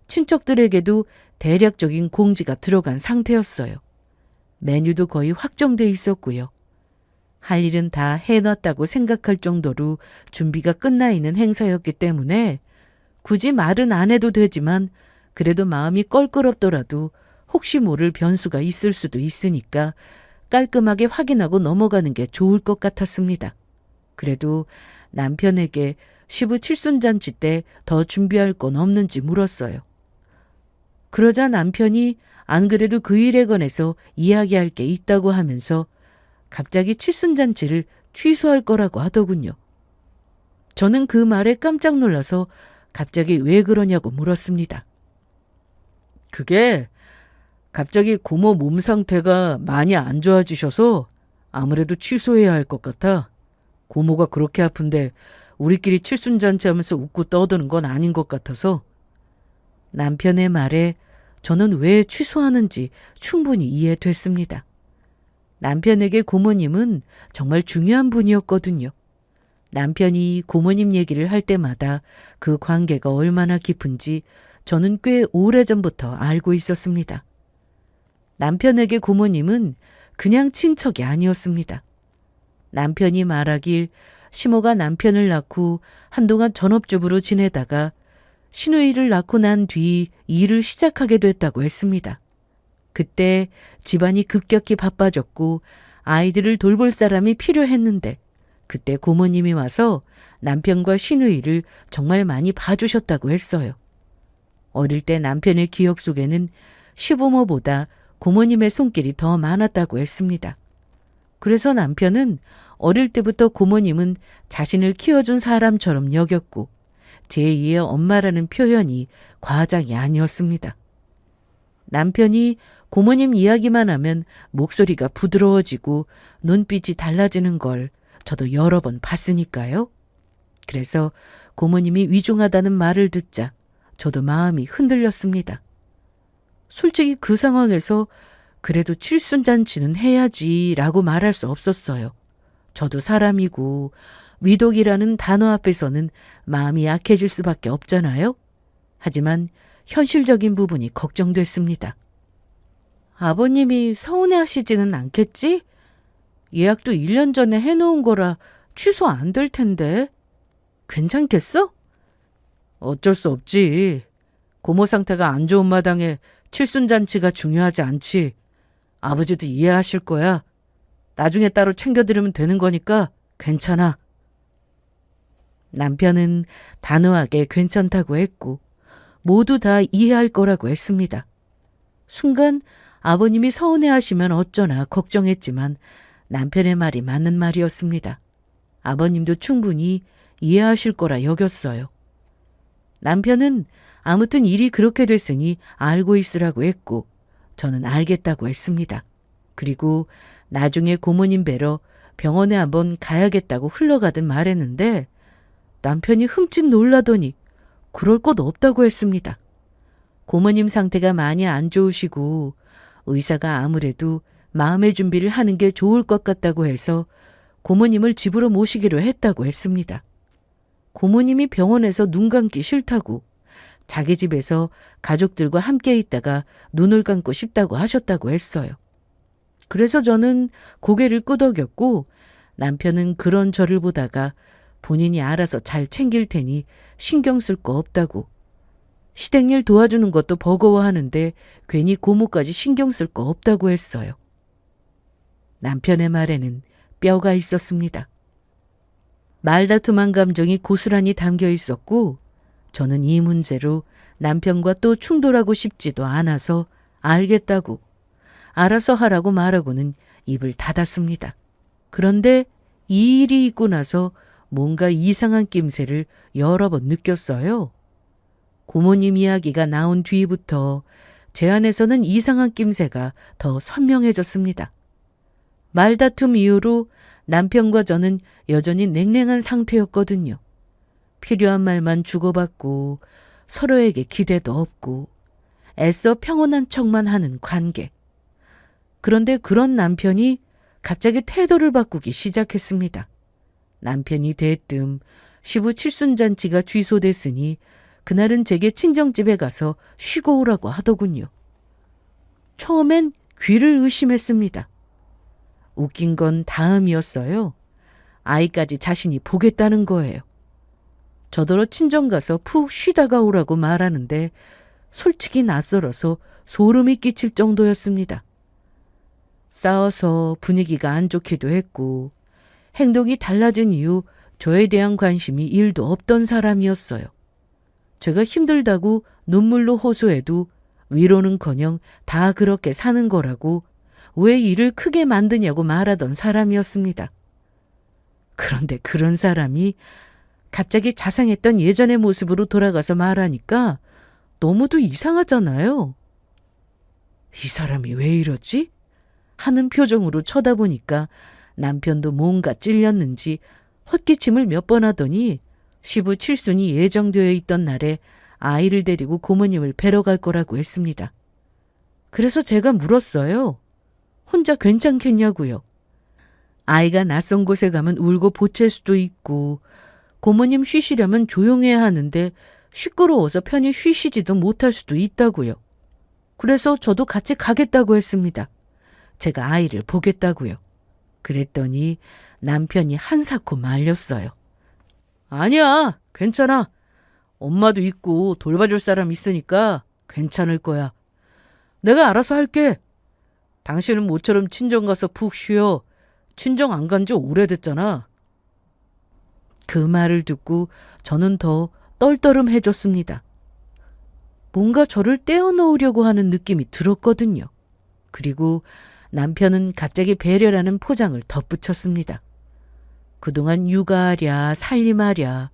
Speaker 1: 친척들에게도 대략적인 공지가 들어간 상태였어요. 메뉴도 거의 확정돼 있었고요. 할 일은 다 해놨다고 생각할 정도로 준비가 끝나 있는 행사였기 때문에 굳이 말은 안 해도 되지만 그래도 마음이 껄끄럽더라도 혹시 모를 변수가 있을 수도 있으니까 깔끔하게 확인하고 넘어가는 게 좋을 것 같았습니다. 그래도 남편에게 시부 칠순잔치 때 더 준비할 건 없는지 물었어요. 그러자 남편이 안 그래도 그 일에 관해서 이야기할 게 있다고 하면서 갑자기 칠순잔치를 취소할 거라고 하더군요. 저는 그 말에 깜짝 놀라서 갑자기 왜 그러냐고 물었습니다. 그게 갑자기 고모 몸 상태가 많이 안 좋아지셔서 아무래도 취소해야 할 것 같아. 고모가 그렇게 아픈데 우리끼리 칠순잔치 하면서 웃고 떠드는 건 아닌 것 같아서. 남편의 말에 저는 왜 취소하는지 충분히 이해됐습니다. 남편에게 고모님은 정말 중요한 분이었거든요. 남편이 고모님 얘기를 할 때마다 그 관계가 얼마나 깊은지 저는 꽤 오래전부터 알고 있었습니다. 남편에게 고모님은 그냥 친척이 아니었습니다. 남편이 말하길 시모가 남편을 낳고 한동안 전업주부로 지내다가 시누이를 낳고 난 뒤 일을 시작하게 됐다고 했습니다. 그때 집안이 급격히 바빠졌고 아이들을 돌볼 사람이 필요했는데 그때 고모님이 와서 남편과 시누이를 정말 많이 봐주셨다고 했어요. 어릴 때 남편의 기억 속에는 시부모보다 고모님의 손길이 더 많았다고 했습니다. 그래서 남편은 어릴 때부터 고모님은 자신을 키워준 사람처럼 여겼고 제2의 엄마라는 표현이 과장이 아니었습니다. 남편이 고모님 이야기만 하면 목소리가 부드러워지고 눈빛이 달라지는 걸 저도 여러 번 봤으니까요. 그래서 고모님이 위중하다는 말을 듣자 저도 마음이 흔들렸습니다. 솔직히 그 상황에서 그래도 칠순잔치는 해야지라고 말할 수 없었어요. 저도 사람이고 위독이라는 단어 앞에서는 마음이 약해질 수밖에 없잖아요. 하지만 현실적인 부분이 걱정됐습니다. 아버님이 서운해하시지는 않겠지? 예약도 1년 전에 해놓은 거라 취소 안 될 텐데. 괜찮겠어? 어쩔 수 없지. 고모 상태가 안 좋은 마당에 칠순잔치가 중요하지 않지. 아버지도 이해하실 거야. 나중에 따로 챙겨드리면 되는 거니까 괜찮아. 남편은 단호하게 괜찮다고 했고 모두 다 이해할 거라고 했습니다. 순간 아버님이 서운해하시면 어쩌나 걱정했지만 남편의 말이 맞는 말이었습니다. 아버님도 충분히 이해하실 거라 여겼어요. 남편은 아무튼 일이 그렇게 됐으니 알고 있으라고 했고 저는 알겠다고 했습니다. 그리고 나중에 고모님 뵈러 병원에 한번 가야겠다고 흘러가듯 말했는데 남편이 흠칫 놀라더니 그럴 것 없다고 했습니다. 고모님 상태가 많이 안 좋으시고 의사가 아무래도 마음의 준비를 하는 게 좋을 것 같다고 해서 고모님을 집으로 모시기로 했다고 했습니다. 고모님이 병원에서 눈 감기 싫다고 자기 집에서 가족들과 함께 있다가 눈을 감고 싶다고 하셨다고 했어요. 그래서 저는 고개를 끄덕였고 남편은 그런 저를 보다가 본인이 알아서 잘 챙길 테니 신경 쓸 거 없다고 시댁일 도와주는 것도 버거워하는데 괜히 고모까지 신경 쓸 거 없다고 했어요. 남편의 말에는 뼈가 있었습니다. 말다툼한 감정이 고스란히 담겨 있었고 저는 이 문제로 남편과 또 충돌하고 싶지도 않아서 알겠다고 알아서 하라고 말하고는 입을 닫았습니다. 그런데 이 일이 있고 나서 뭔가 이상한 낌새를 여러 번 느꼈어요. 고모님 이야기가 나온 뒤부터 제 안에서는 이상한 낌새가 더 선명해졌습니다. 말다툼 이후로 남편과 저는 여전히 냉랭한 상태였거든요. 필요한 말만 주고받고 서로에게 기대도 없고 애써 평온한 척만 하는 관계. 그런데 그런 남편이 갑자기 태도를 바꾸기 시작했습니다. 남편이 대뜸 시부 칠순잔치가 취소됐으니 그날은 제게 친정집에 가서 쉬고 오라고 하더군요. 처음엔 귀를 의심했습니다. 웃긴 건 다음이었어요. 아이까지 자신이 보겠다는 거예요. 저더러 친정 가서 푹 쉬다가 오라고 말하는데 솔직히 낯설어서 소름이 끼칠 정도였습니다. 싸워서 분위기가 안 좋기도 했고 행동이 달라진 이후 저에 대한 관심이 1도 없던 사람이었어요. 제가 힘들다고 눈물로 호소해도 위로는커녕 다 그렇게 사는 거라고 왜 일을 크게 만드냐고 말하던 사람이었습니다. 그런데 그런 사람이 갑자기 자상했던 예전의 모습으로 돌아가서 말하니까 너무도 이상하잖아요. 이 사람이 왜 이러지? 하는 표정으로 쳐다보니까 남편도 뭔가 찔렸는지 헛기침을 몇 번 하더니 시부 칠순이 예정되어 있던 날에 아이를 데리고 고모님을 뵈러 갈 거라고 했습니다. 그래서 제가 물었어요. 혼자 괜찮겠냐고요. 아이가 낯선 곳에 가면 울고 보챌 수도 있고 고모님 쉬시려면 조용해야 하는데 시끄러워서 편히 쉬시지도 못할 수도 있다고요. 그래서 저도 같이 가겠다고 했습니다. 제가 아이를 보겠다고요. 그랬더니 남편이 한사코 말렸어요. 아니야, 괜찮아. 엄마도 있고 돌봐줄 사람 있으니까 괜찮을 거야. 내가 알아서 할게. 당신은 모처럼 친정 가서 푹 쉬어. 친정 안 간 지 오래됐잖아. 그 말을 듣고 저는 더 떨떠름해졌습니다. 뭔가 저를 떼어놓으려고 하는 느낌이 들었거든요. 그리고 남편은 갑자기 배려라는 포장을 덧붙였습니다. 그동안 육아하랴 살림하랴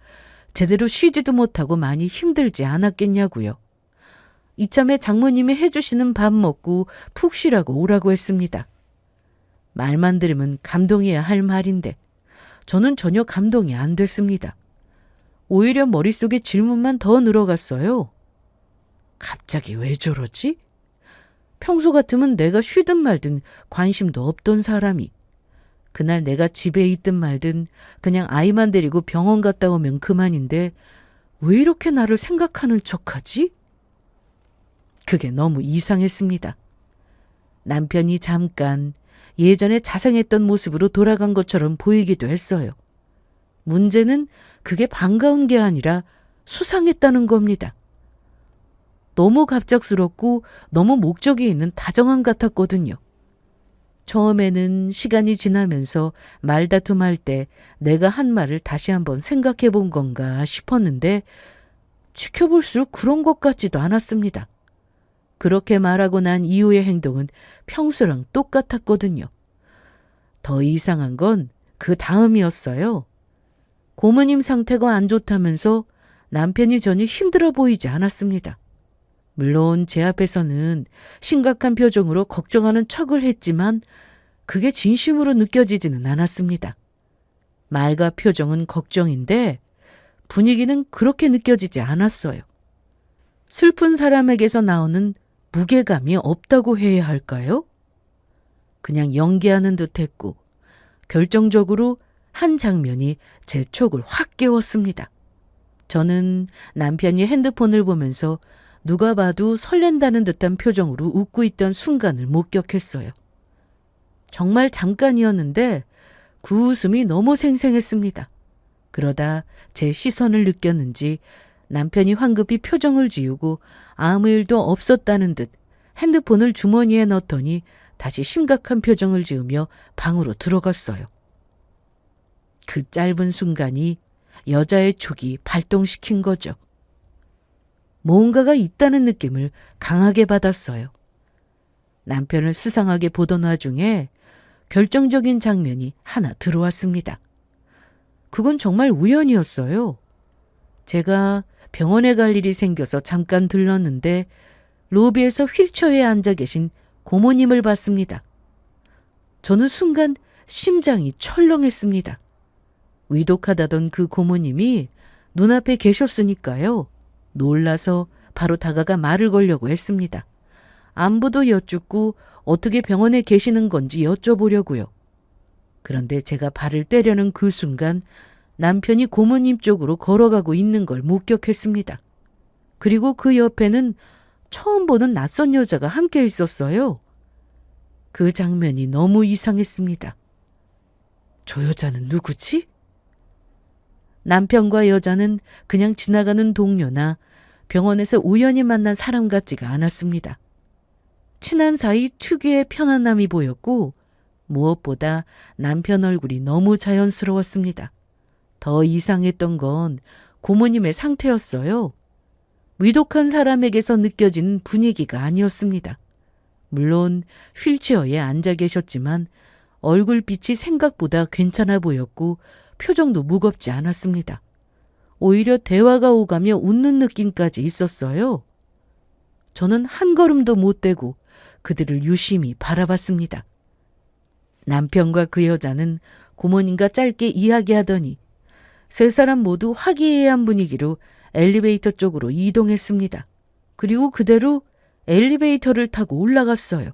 Speaker 1: 제대로 쉬지도 못하고 많이 힘들지 않았겠냐고요. 이참에 장모님이 해주시는 밥 먹고 푹 쉬라고 오라고 했습니다. 말만 들으면 감동해야 할 말인데 저는 전혀 감동이 안 됐습니다. 오히려 머릿속에 질문만 더 늘어갔어요. 갑자기 왜 저러지? 평소 같으면 내가 쉬든 말든 관심도 없던 사람이 그날 내가 집에 있든 말든 그냥 아이만 데리고 병원 갔다 오면 그만인데 왜 이렇게 나를 생각하는 척하지? 그게 너무 이상했습니다. 남편이 잠깐 예전에 자상했던 모습으로 돌아간 것처럼 보이기도 했어요. 문제는 그게 반가운 게 아니라 수상했다는 겁니다. 너무 갑작스럽고 너무 목적이 있는 다정함 같았거든요. 처음에는 시간이 지나면서 말다툼할 때 내가 한 말을 다시 한번 생각해 본 건가 싶었는데 지켜볼수록 그런 것 같지도 않았습니다. 그렇게 말하고 난 이후의 행동은 평소랑 똑같았거든요. 더 이상한 건 그 다음이었어요. 고모님 상태가 안 좋다면서 남편이 전혀 힘들어 보이지 않았습니다. 물론 제 앞에서는 심각한 표정으로 걱정하는 척을 했지만 그게 진심으로 느껴지지는 않았습니다. 말과 표정은 걱정인데 분위기는 그렇게 느껴지지 않았어요. 슬픈 사람에게서 나오는 무게감이 없다고 해야 할까요? 그냥 연기하는 듯했고 결정적으로 한 장면이 제 촉을 확 깨웠습니다. 저는 남편이 핸드폰을 보면서 누가 봐도 설렌다는 듯한 표정으로 웃고 있던 순간을 목격했어요. 정말 잠깐이었는데 그 웃음이 너무 생생했습니다. 그러다 제 시선을 느꼈는지 남편이 황급히 표정을 지우고 아무 일도 없었다는 듯 핸드폰을 주머니에 넣더니 다시 심각한 표정을 지으며 방으로 들어갔어요. 그 짧은 순간이 여자의 촉이 발동시킨 거죠. 뭔가가 있다는 느낌을 강하게 받았어요. 남편을 수상하게 보던 와중에 결정적인 장면이 하나 들어왔습니다. 그건 정말 우연이었어요. 제가 병원에 갈 일이 생겨서 잠깐 들렀는데 로비에서 휠체어에 앉아 계신 고모님을 봤습니다. 저는 순간 심장이 철렁했습니다. 위독하다던 그 고모님이 눈앞에 계셨으니까요. 놀라서 바로 다가가 말을 걸려고 했습니다. 안부도 여쭙고 어떻게 병원에 계시는 건지 여쭤보려고요. 그런데 제가 발을 떼려는 그 순간 남편이 고모님 쪽으로 걸어가고 있는 걸 목격했습니다. 그리고 그 옆에는 처음 보는 낯선 여자가 함께 있었어요. 그 장면이 너무 이상했습니다. 저 여자는 누구지? 남편과 여자는 그냥 지나가는 동료나 병원에서 우연히 만난 사람 같지가 않았습니다. 친한 사이 특유의 편안함이 보였고 무엇보다 남편 얼굴이 너무 자연스러웠습니다. 더 이상했던 건 고모님의 상태였어요. 위독한 사람에게서 느껴지는 분위기가 아니었습니다. 물론 휠체어에 앉아 계셨지만 얼굴빛이 생각보다 괜찮아 보였고 표정도 무겁지 않았습니다. 오히려 대화가 오가며 웃는 느낌까지 있었어요. 저는 한 걸음도 못 떼고 그들을 유심히 바라봤습니다. 남편과 그 여자는 고모님과 짧게 이야기하더니 세 사람 모두 화기애애한 분위기로 엘리베이터 쪽으로 이동했습니다. 그리고 그대로 엘리베이터를 타고 올라갔어요.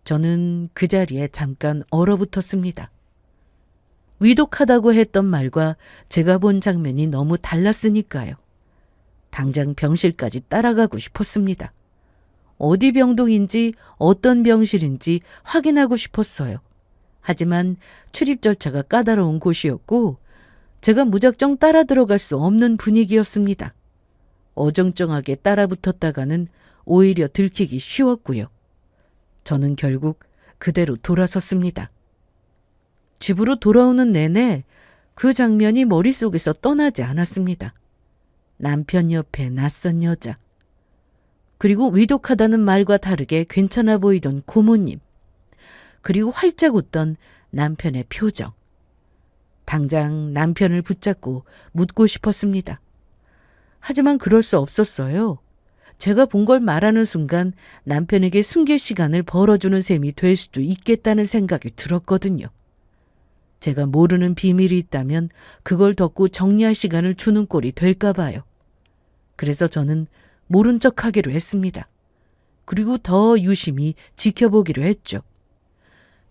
Speaker 1: 저는 그 자리에 잠깐 얼어붙었습니다. 위독하다고 했던 말과 제가 본 장면이 너무 달랐으니까요. 당장 병실까지 따라가고 싶었습니다. 어디 병동인지 어떤 병실인지 확인하고 싶었어요. 하지만 출입 절차가 까다로운 곳이었고 제가 무작정 따라 들어갈 수 없는 분위기였습니다. 어정쩡하게 따라붙었다가는 오히려 들키기 쉬웠고요. 저는 결국 그대로 돌아섰습니다. 집으로 돌아오는 내내 그 장면이 머릿속에서 떠나지 않았습니다. 남편 옆에 낯선 여자. 그리고 위독하다는 말과 다르게 괜찮아 보이던 고모님. 그리고 활짝 웃던 남편의 표정. 당장 남편을 붙잡고 묻고 싶었습니다. 하지만 그럴 수 없었어요. 제가 본 걸 말하는 순간 남편에게 숨길 시간을 벌어주는 셈이 될 수도 있겠다는 생각이 들었거든요. 제가 모르는 비밀이 있다면 그걸 덮고 정리할 시간을 주는 꼴이 될까 봐요. 그래서 저는 모른 척하기로 했습니다. 그리고 더 유심히 지켜보기로 했죠.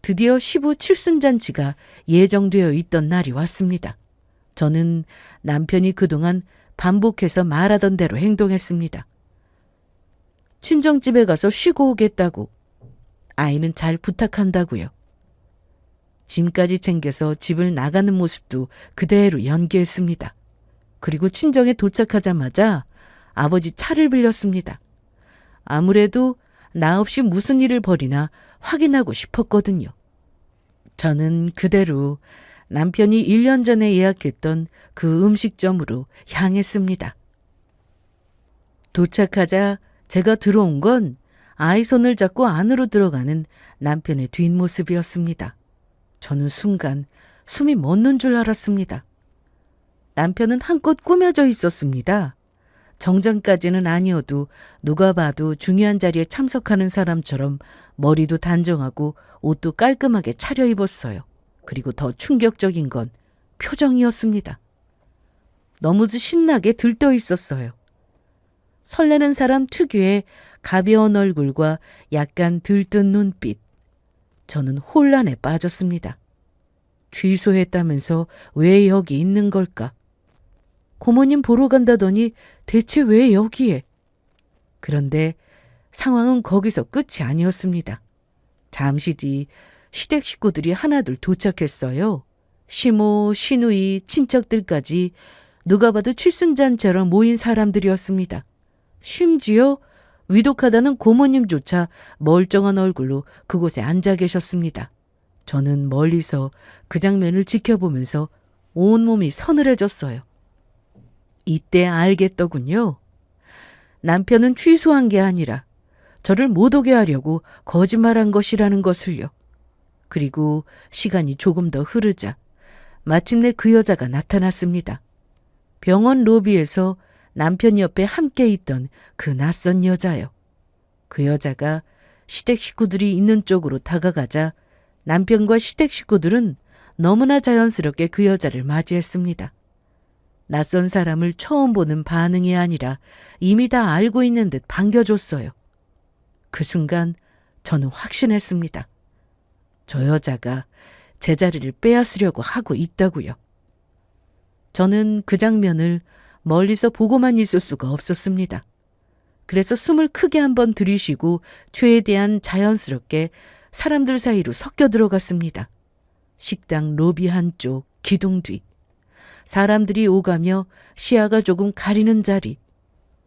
Speaker 1: 드디어 시부 칠순잔치가 예정되어 있던 날이 왔습니다. 저는 남편이 그동안 반복해서 말하던 대로 행동했습니다. 친정집에 가서 쉬고 오겠다고, 아이는 잘 부탁한다고요. 짐까지 챙겨서 집을 나가는 모습도 그대로 연기했습니다. 그리고 친정에 도착하자마자 아버지 차를 빌렸습니다. 아무래도 나 없이 무슨 일을 벌이나 확인하고 싶었거든요. 저는 그대로 남편이 1년 전에 예약했던 그 음식점으로 향했습니다. 도착하자 제가 들어온 건 아이 손을 잡고 안으로 들어가는 남편의 뒷모습이었습니다. 저는 순간 숨이 멎는 줄 알았습니다. 남편은 한껏 꾸며져 있었습니다. 정장까지는 아니어도 누가 봐도 중요한 자리에 참석하는 사람처럼 머리도 단정하고 옷도 깔끔하게 차려입었어요. 그리고 더 충격적인 건 표정이었습니다. 너무도 신나게 들떠 있었어요. 설레는 사람 특유의 가벼운 얼굴과 약간 들뜬 눈빛. 저는 혼란에 빠졌습니다. 취소했다면서 왜 여기 있는 걸까? 고모님 보러 간다더니 대체 왜 여기에? 그런데 상황은 거기서 끝이 아니었습니다. 잠시 뒤 시댁 식구들이 하나둘 도착했어요. 시모, 시누이, 친척들까지 누가 봐도 칠순잔처럼 모인 사람들이었습니다. 심지어 위독하다는 고모님조차 멀쩡한 얼굴로 그곳에 앉아 계셨습니다. 저는 멀리서 그 장면을 지켜보면서 온몸이 서늘해졌어요. 이때 알겠더군요. 남편은 취소한 게 아니라 저를 못 오게 하려고 거짓말한 것이라는 것을요. 그리고 시간이 조금 더 흐르자 마침내 그 여자가 나타났습니다. 병원 로비에서 남편 옆에 함께 있던 그 낯선 여자요. 그 여자가 시댁 식구들이 있는 쪽으로 다가가자 남편과 시댁 식구들은 너무나 자연스럽게 그 여자를 맞이했습니다. 낯선 사람을 처음 보는 반응이 아니라 이미 다 알고 있는 듯 반겨줬어요. 그 순간 저는 확신했습니다. 저 여자가 제 자리를 빼앗으려고 하고 있다고요. 저는 그 장면을 멀리서 보고만 있을 수가 없었습니다. 그래서 숨을 크게 한번 들이쉬고 최대한 자연스럽게 사람들 사이로 섞여 들어갔습니다. 식당 로비 한쪽, 기둥 뒤. 사람들이 오가며 시야가 조금 가리는 자리.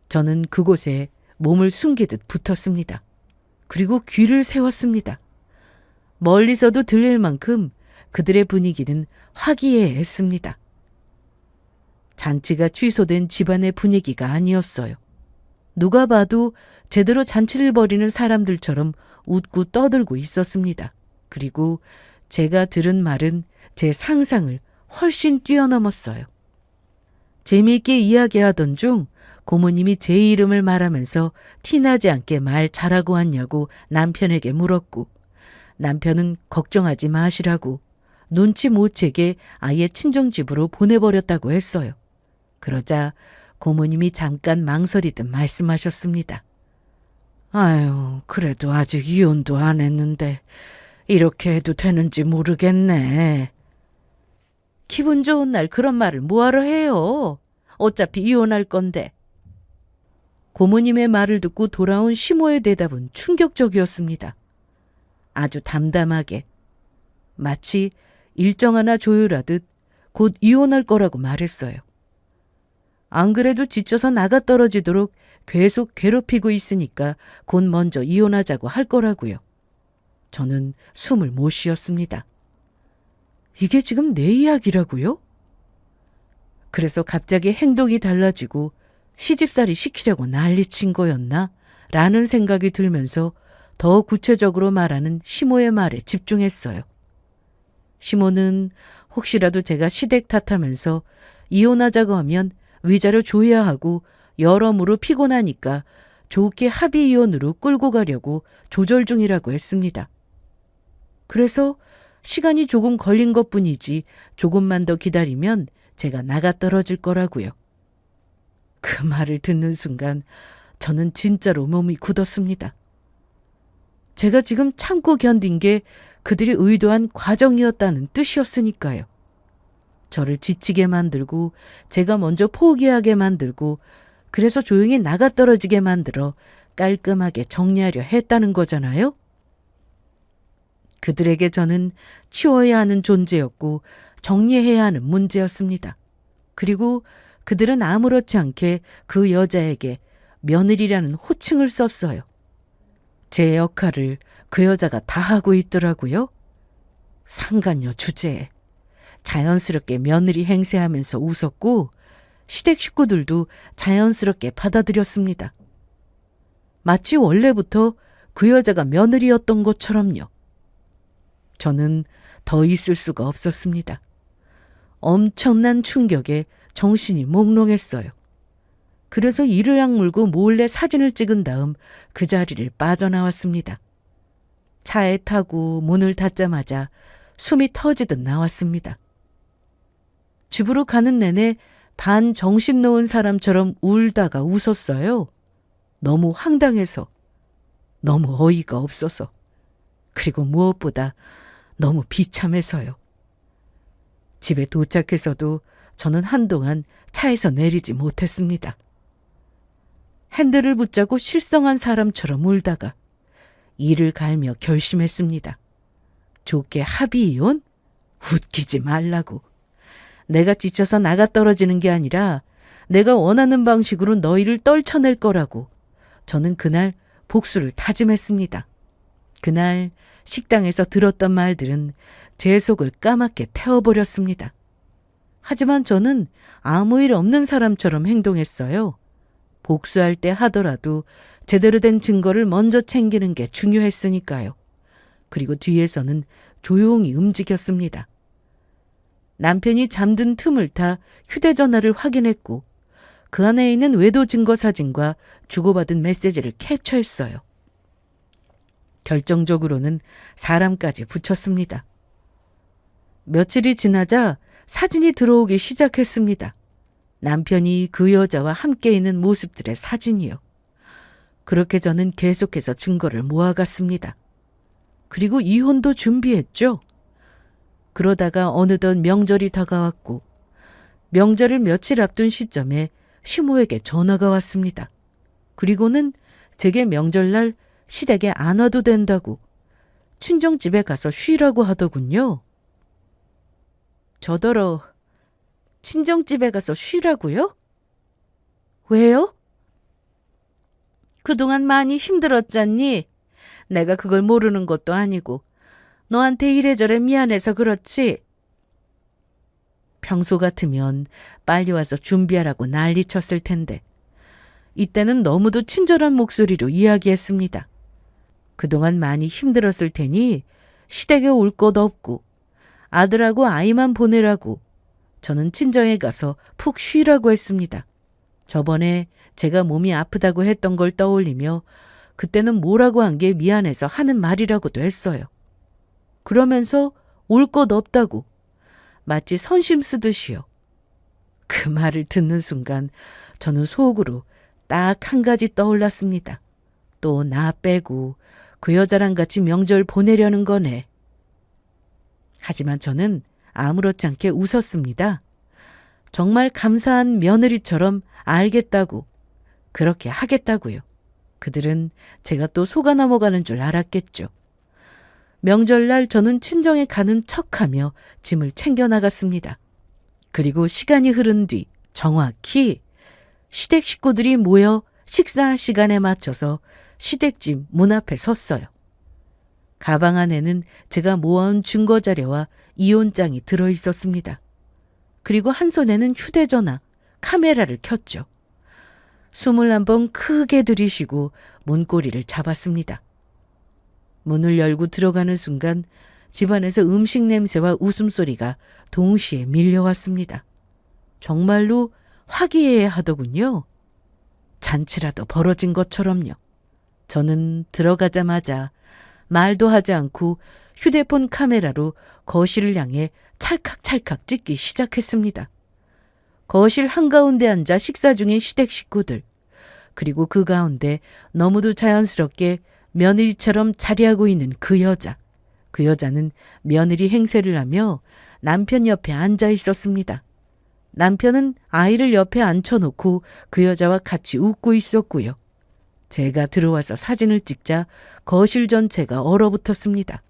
Speaker 1: 저는 그곳에 몸을 숨기듯 붙었습니다. 그리고 귀를 세웠습니다. 멀리서도 들릴 만큼 그들의 분위기는 화기애애했습니다. 잔치가 취소된 집안의 분위기가 아니었어요. 누가 봐도 제대로 잔치를 벌이는 사람들처럼 웃고 떠들고 있었습니다. 그리고 제가 들은 말은 제 상상을 훨씬 뛰어넘었어요. 재미있게 이야기하던 중 고모님이 제 이름을 말하면서 티나지 않게 말 잘하고 왔냐고 남편에게 물었고, 남편은 걱정하지 마시라고 눈치 못 채게 아예 친정집으로 보내버렸다고 했어요. 그러자 고모님이 잠깐 망설이듯 말씀하셨습니다. 아유, 그래도 아직 이혼도 안 했는데 이렇게 해도 되는지 모르겠네. 기분 좋은 날 그런 말을 뭐하러 해요? 어차피 이혼할 건데. 고모님의 말을 듣고 돌아온 시모의 대답은 충격적이었습니다. 아주 담담하게, 마치 일정 하나 조율하듯 곧 이혼할 거라고 말했어요. 안 그래도 지쳐서 나가 떨어지도록 계속 괴롭히고 있으니까 곧 먼저 이혼하자고 할 거라고요. 저는 숨을 못 쉬었습니다. 이게 지금 내 이야기라고요? 그래서 갑자기 행동이 달라지고 시집살이 시키려고 난리친 거였나? 라는 생각이 들면서 더 구체적으로 말하는 시모의 말에 집중했어요. 시모는 혹시라도 제가 시댁 탓하면서 이혼하자고 하면 위자료 줘야 하고 여러모로 피곤하니까 좋게 합의 이혼으로 끌고 가려고 조절 중이라고 했습니다. 그래서 시간이 조금 걸린 것뿐이지 조금만 더 기다리면 제가 나가 떨어질 거라고요. 그 말을 듣는 순간 저는 진짜로 몸이 굳었습니다. 제가 지금 참고 견딘 게 그들이 의도한 과정이었다는 뜻이었으니까요. 저를 지치게 만들고 제가 먼저 포기하게 만들고 그래서 조용히 나가 떨어지게 만들어 깔끔하게 정리하려 했다는 거잖아요. 그들에게 저는 치워야 하는 존재였고 정리해야 하는 문제였습니다. 그리고 그들은 아무렇지 않게 그 여자에게 며느리라는 호칭을 썼어요. 제 역할을 그 여자가 다 하고 있더라고요. 상간녀 주제에 자연스럽게 며느리 행세하면서 웃었고 시댁 식구들도 자연스럽게 받아들였습니다. 마치 원래부터 그 여자가 며느리였던 것처럼요. 저는 더 있을 수가 없었습니다. 엄청난 충격에 정신이 몽롱했어요. 그래서 이를 악물고 몰래 사진을 찍은 다음 그 자리를 빠져나왔습니다. 차에 타고 문을 닫자마자 숨이 터지듯 나왔습니다. 집으로 가는 내내 반 정신 놓은 사람처럼 울다가 웃었어요. 너무 황당해서, 너무 어이가 없어서, 그리고 무엇보다 너무 비참해서요. 집에 도착해서도 저는 한동안 차에서 내리지 못했습니다. 핸들을 붙잡고 실성한 사람처럼 울다가 이를 갈며 결심했습니다. 좋게 합의 이혼? 웃기지 말라고. 내가 지쳐서 나가 떨어지는 게 아니라 내가 원하는 방식으로 너희를 떨쳐낼 거라고. 저는 그날 복수를 다짐했습니다. 그날 식당에서 들었던 말들은 제 속을 까맣게 태워버렸습니다. 하지만 저는 아무 일 없는 사람처럼 행동했어요. 복수할 때 하더라도 제대로 된 증거를 먼저 챙기는 게 중요했으니까요. 그리고 뒤에서는 조용히 움직였습니다. 남편이 잠든 틈을 타 휴대전화를 확인했고 그 안에 있는 외도 증거 사진과 주고받은 메시지를 캡처했어요. 결정적으로는 사람까지 붙였습니다. 며칠이 지나자 사진이 들어오기 시작했습니다. 남편이 그 여자와 함께 있는 모습들의 사진이요. 그렇게 저는 계속해서 증거를 모아갔습니다. 그리고 이혼도 준비했죠. 그러다가 어느덧 명절이 다가왔고 명절을 며칠 앞둔 시점에 시모에게 전화가 왔습니다. 그리고는 제게 명절날 시댁에 안 와도 된다고 친정집에 가서 쉬라고 하더군요. 저더러 친정집에 가서 쉬라고요? 왜요? 그동안 많이 힘들었잖니. 내가 그걸 모르는 것도 아니고 너한테 이래저래 미안해서 그렇지. 평소 같으면 빨리 와서 준비하라고 난리쳤을 텐데 이때는 너무도 친절한 목소리로 이야기했습니다. 그동안 많이 힘들었을 테니 시댁에 올 것 없고 아들하고 아이만 보내라고 저는 친정에 가서 푹 쉬라고 했습니다. 저번에 제가 몸이 아프다고 했던 걸 떠올리며 그때는 뭐라고 한 게 미안해서 하는 말이라고도 했어요. 그러면서 올 것 없다고 마치 선심 쓰듯이요. 그 말을 듣는 순간 저는 속으로 딱 한 가지 떠올랐습니다. 또 나 빼고 그 여자랑 같이 명절 보내려는 거네. 하지만 저는 아무렇지 않게 웃었습니다. 정말 감사한 며느리처럼 알겠다고, 그렇게 하겠다고요. 그들은 제가 또 속아 넘어가는 줄 알았겠죠. 명절날 저는 친정에 가는 척하며 짐을 챙겨 나갔습니다. 그리고 시간이 흐른 뒤 정확히 시댁 식구들이 모여 식사 시간에 맞춰서 시댁집 문 앞에 섰어요. 가방 안에는 제가 모아온 증거 자료와 이혼장이 들어 있었습니다. 그리고 한 손에는 휴대전화, 카메라를 켰죠. 숨을 한번 크게 들이쉬고 문고리를 잡았습니다. 문을 열고 들어가는 순간 집안에서 음식 냄새와 웃음소리가 동시에 밀려왔습니다. 정말로 화기애애하더군요. 잔치라도 벌어진 것처럼요. 저는 들어가자마자 말도 하지 않고 휴대폰 카메라로 거실을 향해 찰칵찰칵 찍기 시작했습니다. 거실 한가운데 앉아 식사 중인 시댁 식구들, 그리고 그 가운데 너무도 자연스럽게 며느리처럼 자리하고 있는 그 여자. 그 여자는 며느리 행세를 하며 남편 옆에 앉아 있었습니다. 남편은 아이를 옆에 앉혀놓고 그 여자와 같이 웃고 있었고요. 제가 들어와서 사진을 찍자 거실 전체가 얼어붙었습니다.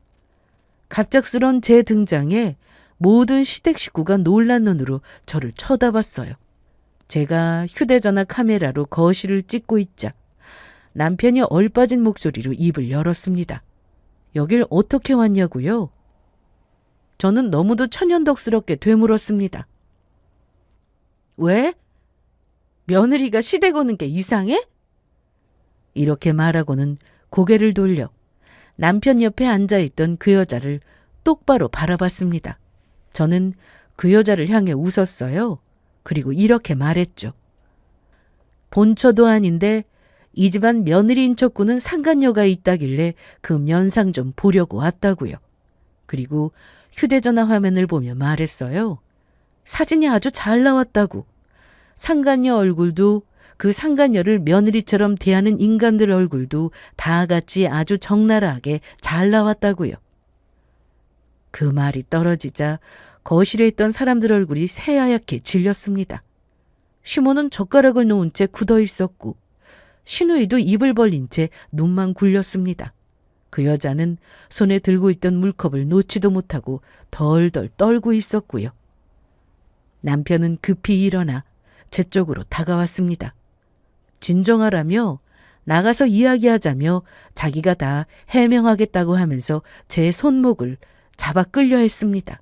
Speaker 1: 갑작스런 제 등장에 모든 시댁 식구가 놀란 눈으로 저를 쳐다봤어요. 제가 휴대전화 카메라로 거실을 찍고 있자 남편이 얼빠진 목소리로 입을 열었습니다. 여길 어떻게 왔냐고요? 저는 너무도 천연덕스럽게 되물었습니다. 왜? 며느리가 시댁 오는 게 이상해? 이렇게 말하고는 고개를 돌려 남편 옆에 앉아있던 그 여자를 똑바로 바라봤습니다. 저는 그 여자를 향해 웃었어요. 그리고 이렇게 말했죠. 본처도 아닌데 이 집안 며느리인 척구는 상간녀가 있다길래 그 면상 좀 보려고 왔다고요. 그리고 휴대전화 화면을 보며 말했어요. 사진이 아주 잘 나왔다고. 상간녀 얼굴도 그 상간녀를 며느리처럼 대하는 인간들 얼굴도 다 같이 아주 적나라하게 잘 나왔다고요. 그 말이 떨어지자 거실에 있던 사람들 얼굴이 새하얗게 질렸습니다. 시모는 젓가락을 놓은 채 굳어 있었고 신우이도 입을 벌린 채 눈만 굴렸습니다. 그 여자는 손에 들고 있던 물컵을 놓지도 못하고 덜덜 떨고 있었고요. 남편은 급히 일어나 제 쪽으로 다가왔습니다. 진정하라며 나가서 이야기하자며 자기가 다 해명하겠다고 하면서 제 손목을 잡아 끌려 했습니다.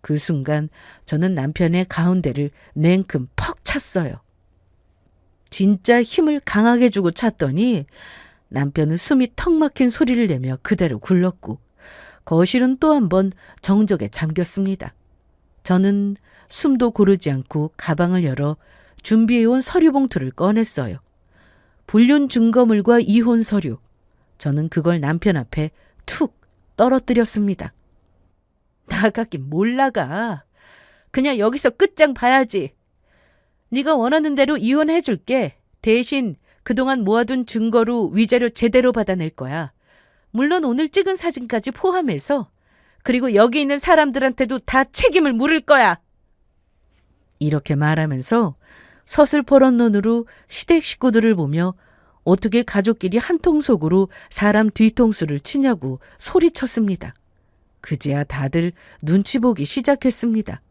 Speaker 1: 그 순간 저는 남편의 가운데를 냉큼 퍽 찼어요. 진짜 힘을 강하게 주고 찼더니 남편은 숨이 턱 막힌 소리를 내며 그대로 굴렀고 거실은 또 한 번 정적에 잠겼습니다. 저는 숨도 고르지 않고 가방을 열어 준비해온 서류 봉투를 꺼냈어요. 불륜 증거물과 이혼 서류. 저는 그걸 남편 앞에 툭 떨어뜨렸습니다. 나가긴 뭘 나가. 그냥 여기서 끝장 봐야지. 네가 원하는 대로 이혼해줄게. 대신 그동안 모아둔 증거로 위자료 제대로 받아낼 거야. 물론 오늘 찍은 사진까지 포함해서. 그리고 여기 있는 사람들한테도 다 책임을 물을 거야. 이렇게 말하면서 서슬퍼런 눈으로 시댁 식구들을 보며 어떻게 가족끼리 한통속으로 사람 뒤통수를 치냐고 소리쳤습니다. 그제야 다들 눈치 보기 시작했습니다.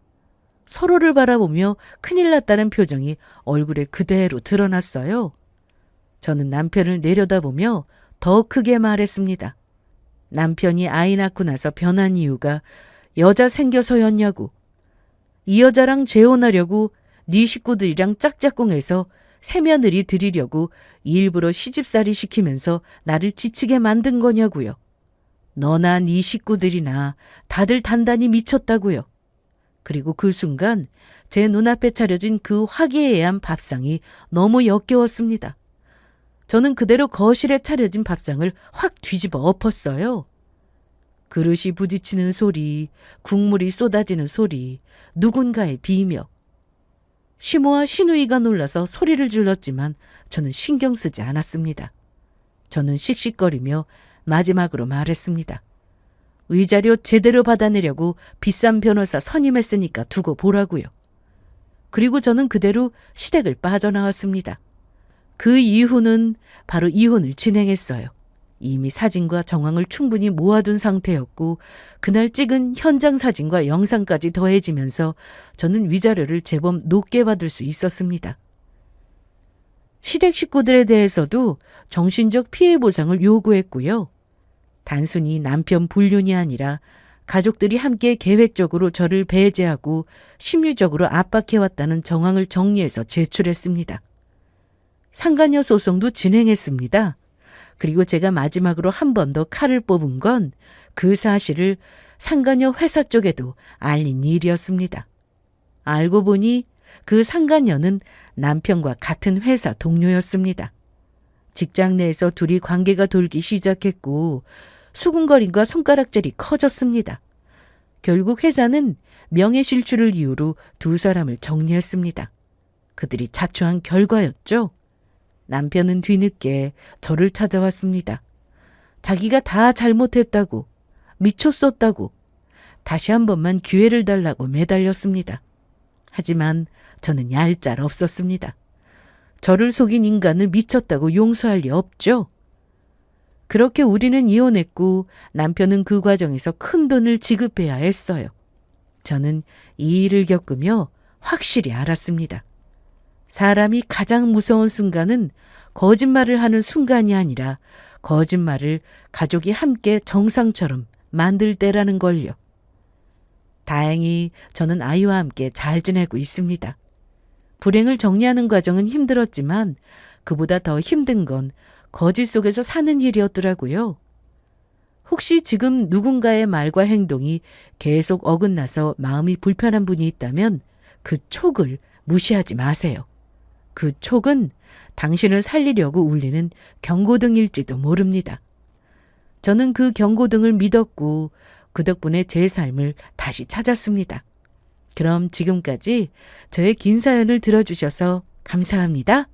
Speaker 1: 서로를 바라보며 큰일 났다는 표정이 얼굴에 그대로 드러났어요. 저는 남편을 내려다보며 더 크게 말했습니다. 남편이 아이 낳고 나서 변한 이유가 여자 생겨서였냐고. 이 여자랑 재혼하려고 네 식구들이랑 짝짝꿍해서 새며느리 드리려고 일부러 시집살이 시키면서 나를 지치게 만든 거냐고요. 너나 네 식구들이나 다들 단단히 미쳤다고요. 그리고 그 순간 제 눈앞에 차려진 그 화기애애한 밥상이 너무 역겨웠습니다. 저는 그대로 거실에 차려진 밥상을 확 뒤집어 엎었어요. 그릇이 부딪히는 소리, 국물이 쏟아지는 소리, 누군가의 비명. 시모와 시누이가 놀라서 소리를 질렀지만 저는 신경 쓰지 않았습니다. 저는 씩씩거리며 마지막으로 말했습니다. 위자료 제대로 받아내려고 비싼 변호사 선임했으니까 두고 보라고요. 그리고 저는 그대로 시댁을 빠져나왔습니다. 그 이후는 바로 이혼을 진행했어요. 이미 사진과 정황을 충분히 모아둔 상태였고 그날 찍은 현장 사진과 영상까지 더해지면서 저는 위자료를 제법 높게 받을 수 있었습니다. 시댁 식구들에 대해서도 정신적 피해 보상을 요구했고요. 단순히 남편 불륜이 아니라 가족들이 함께 계획적으로 저를 배제하고 심리적으로 압박해왔다는 정황을 정리해서 제출했습니다. 상간녀 소송도 진행했습니다. 그리고 제가 마지막으로 한 번 더 칼을 뽑은 건 그 사실을 상간녀 회사 쪽에도 알린 일이었습니다. 알고 보니 그 상간녀는 남편과 같은 회사 동료였습니다. 직장 내에서 둘이 관계가 돌기 시작했고 수군거림과 손가락질이 커졌습니다. 결국 회사는 명예실추를 이유로 두 사람을 정리했습니다. 그들이 자초한 결과였죠. 남편은 뒤늦게 저를 찾아왔습니다. 자기가 다 잘못했다고, 미쳤었다고, 다시 한 번만 기회를 달라고 매달렸습니다. 하지만 저는 얄짤 없었습니다. 저를 속인 인간을 미쳤다고 용서할 리 없죠. 그렇게 우리는 이혼했고 남편은 그 과정에서 큰 돈을 지급해야 했어요. 저는 이 일을 겪으며 확실히 알았습니다. 사람이 가장 무서운 순간은 거짓말을 하는 순간이 아니라 거짓말을 가족이 함께 정상처럼 만들 때라는 걸요. 다행히 저는 아이와 함께 잘 지내고 있습니다. 불행을 정리하는 과정은 힘들었지만 그보다 더 힘든 건 거짓 속에서 사는 일이었더라고요. 혹시 지금 누군가의 말과 행동이 계속 어긋나서 마음이 불편한 분이 있다면 그 촉을 무시하지 마세요. 그 촉은 당신을 살리려고 울리는 경고등일지도 모릅니다. 저는 그 경고등을 믿었고 그 덕분에 제 삶을 다시 찾았습니다. 그럼 지금까지 저의 긴 사연을 들어주셔서 감사합니다.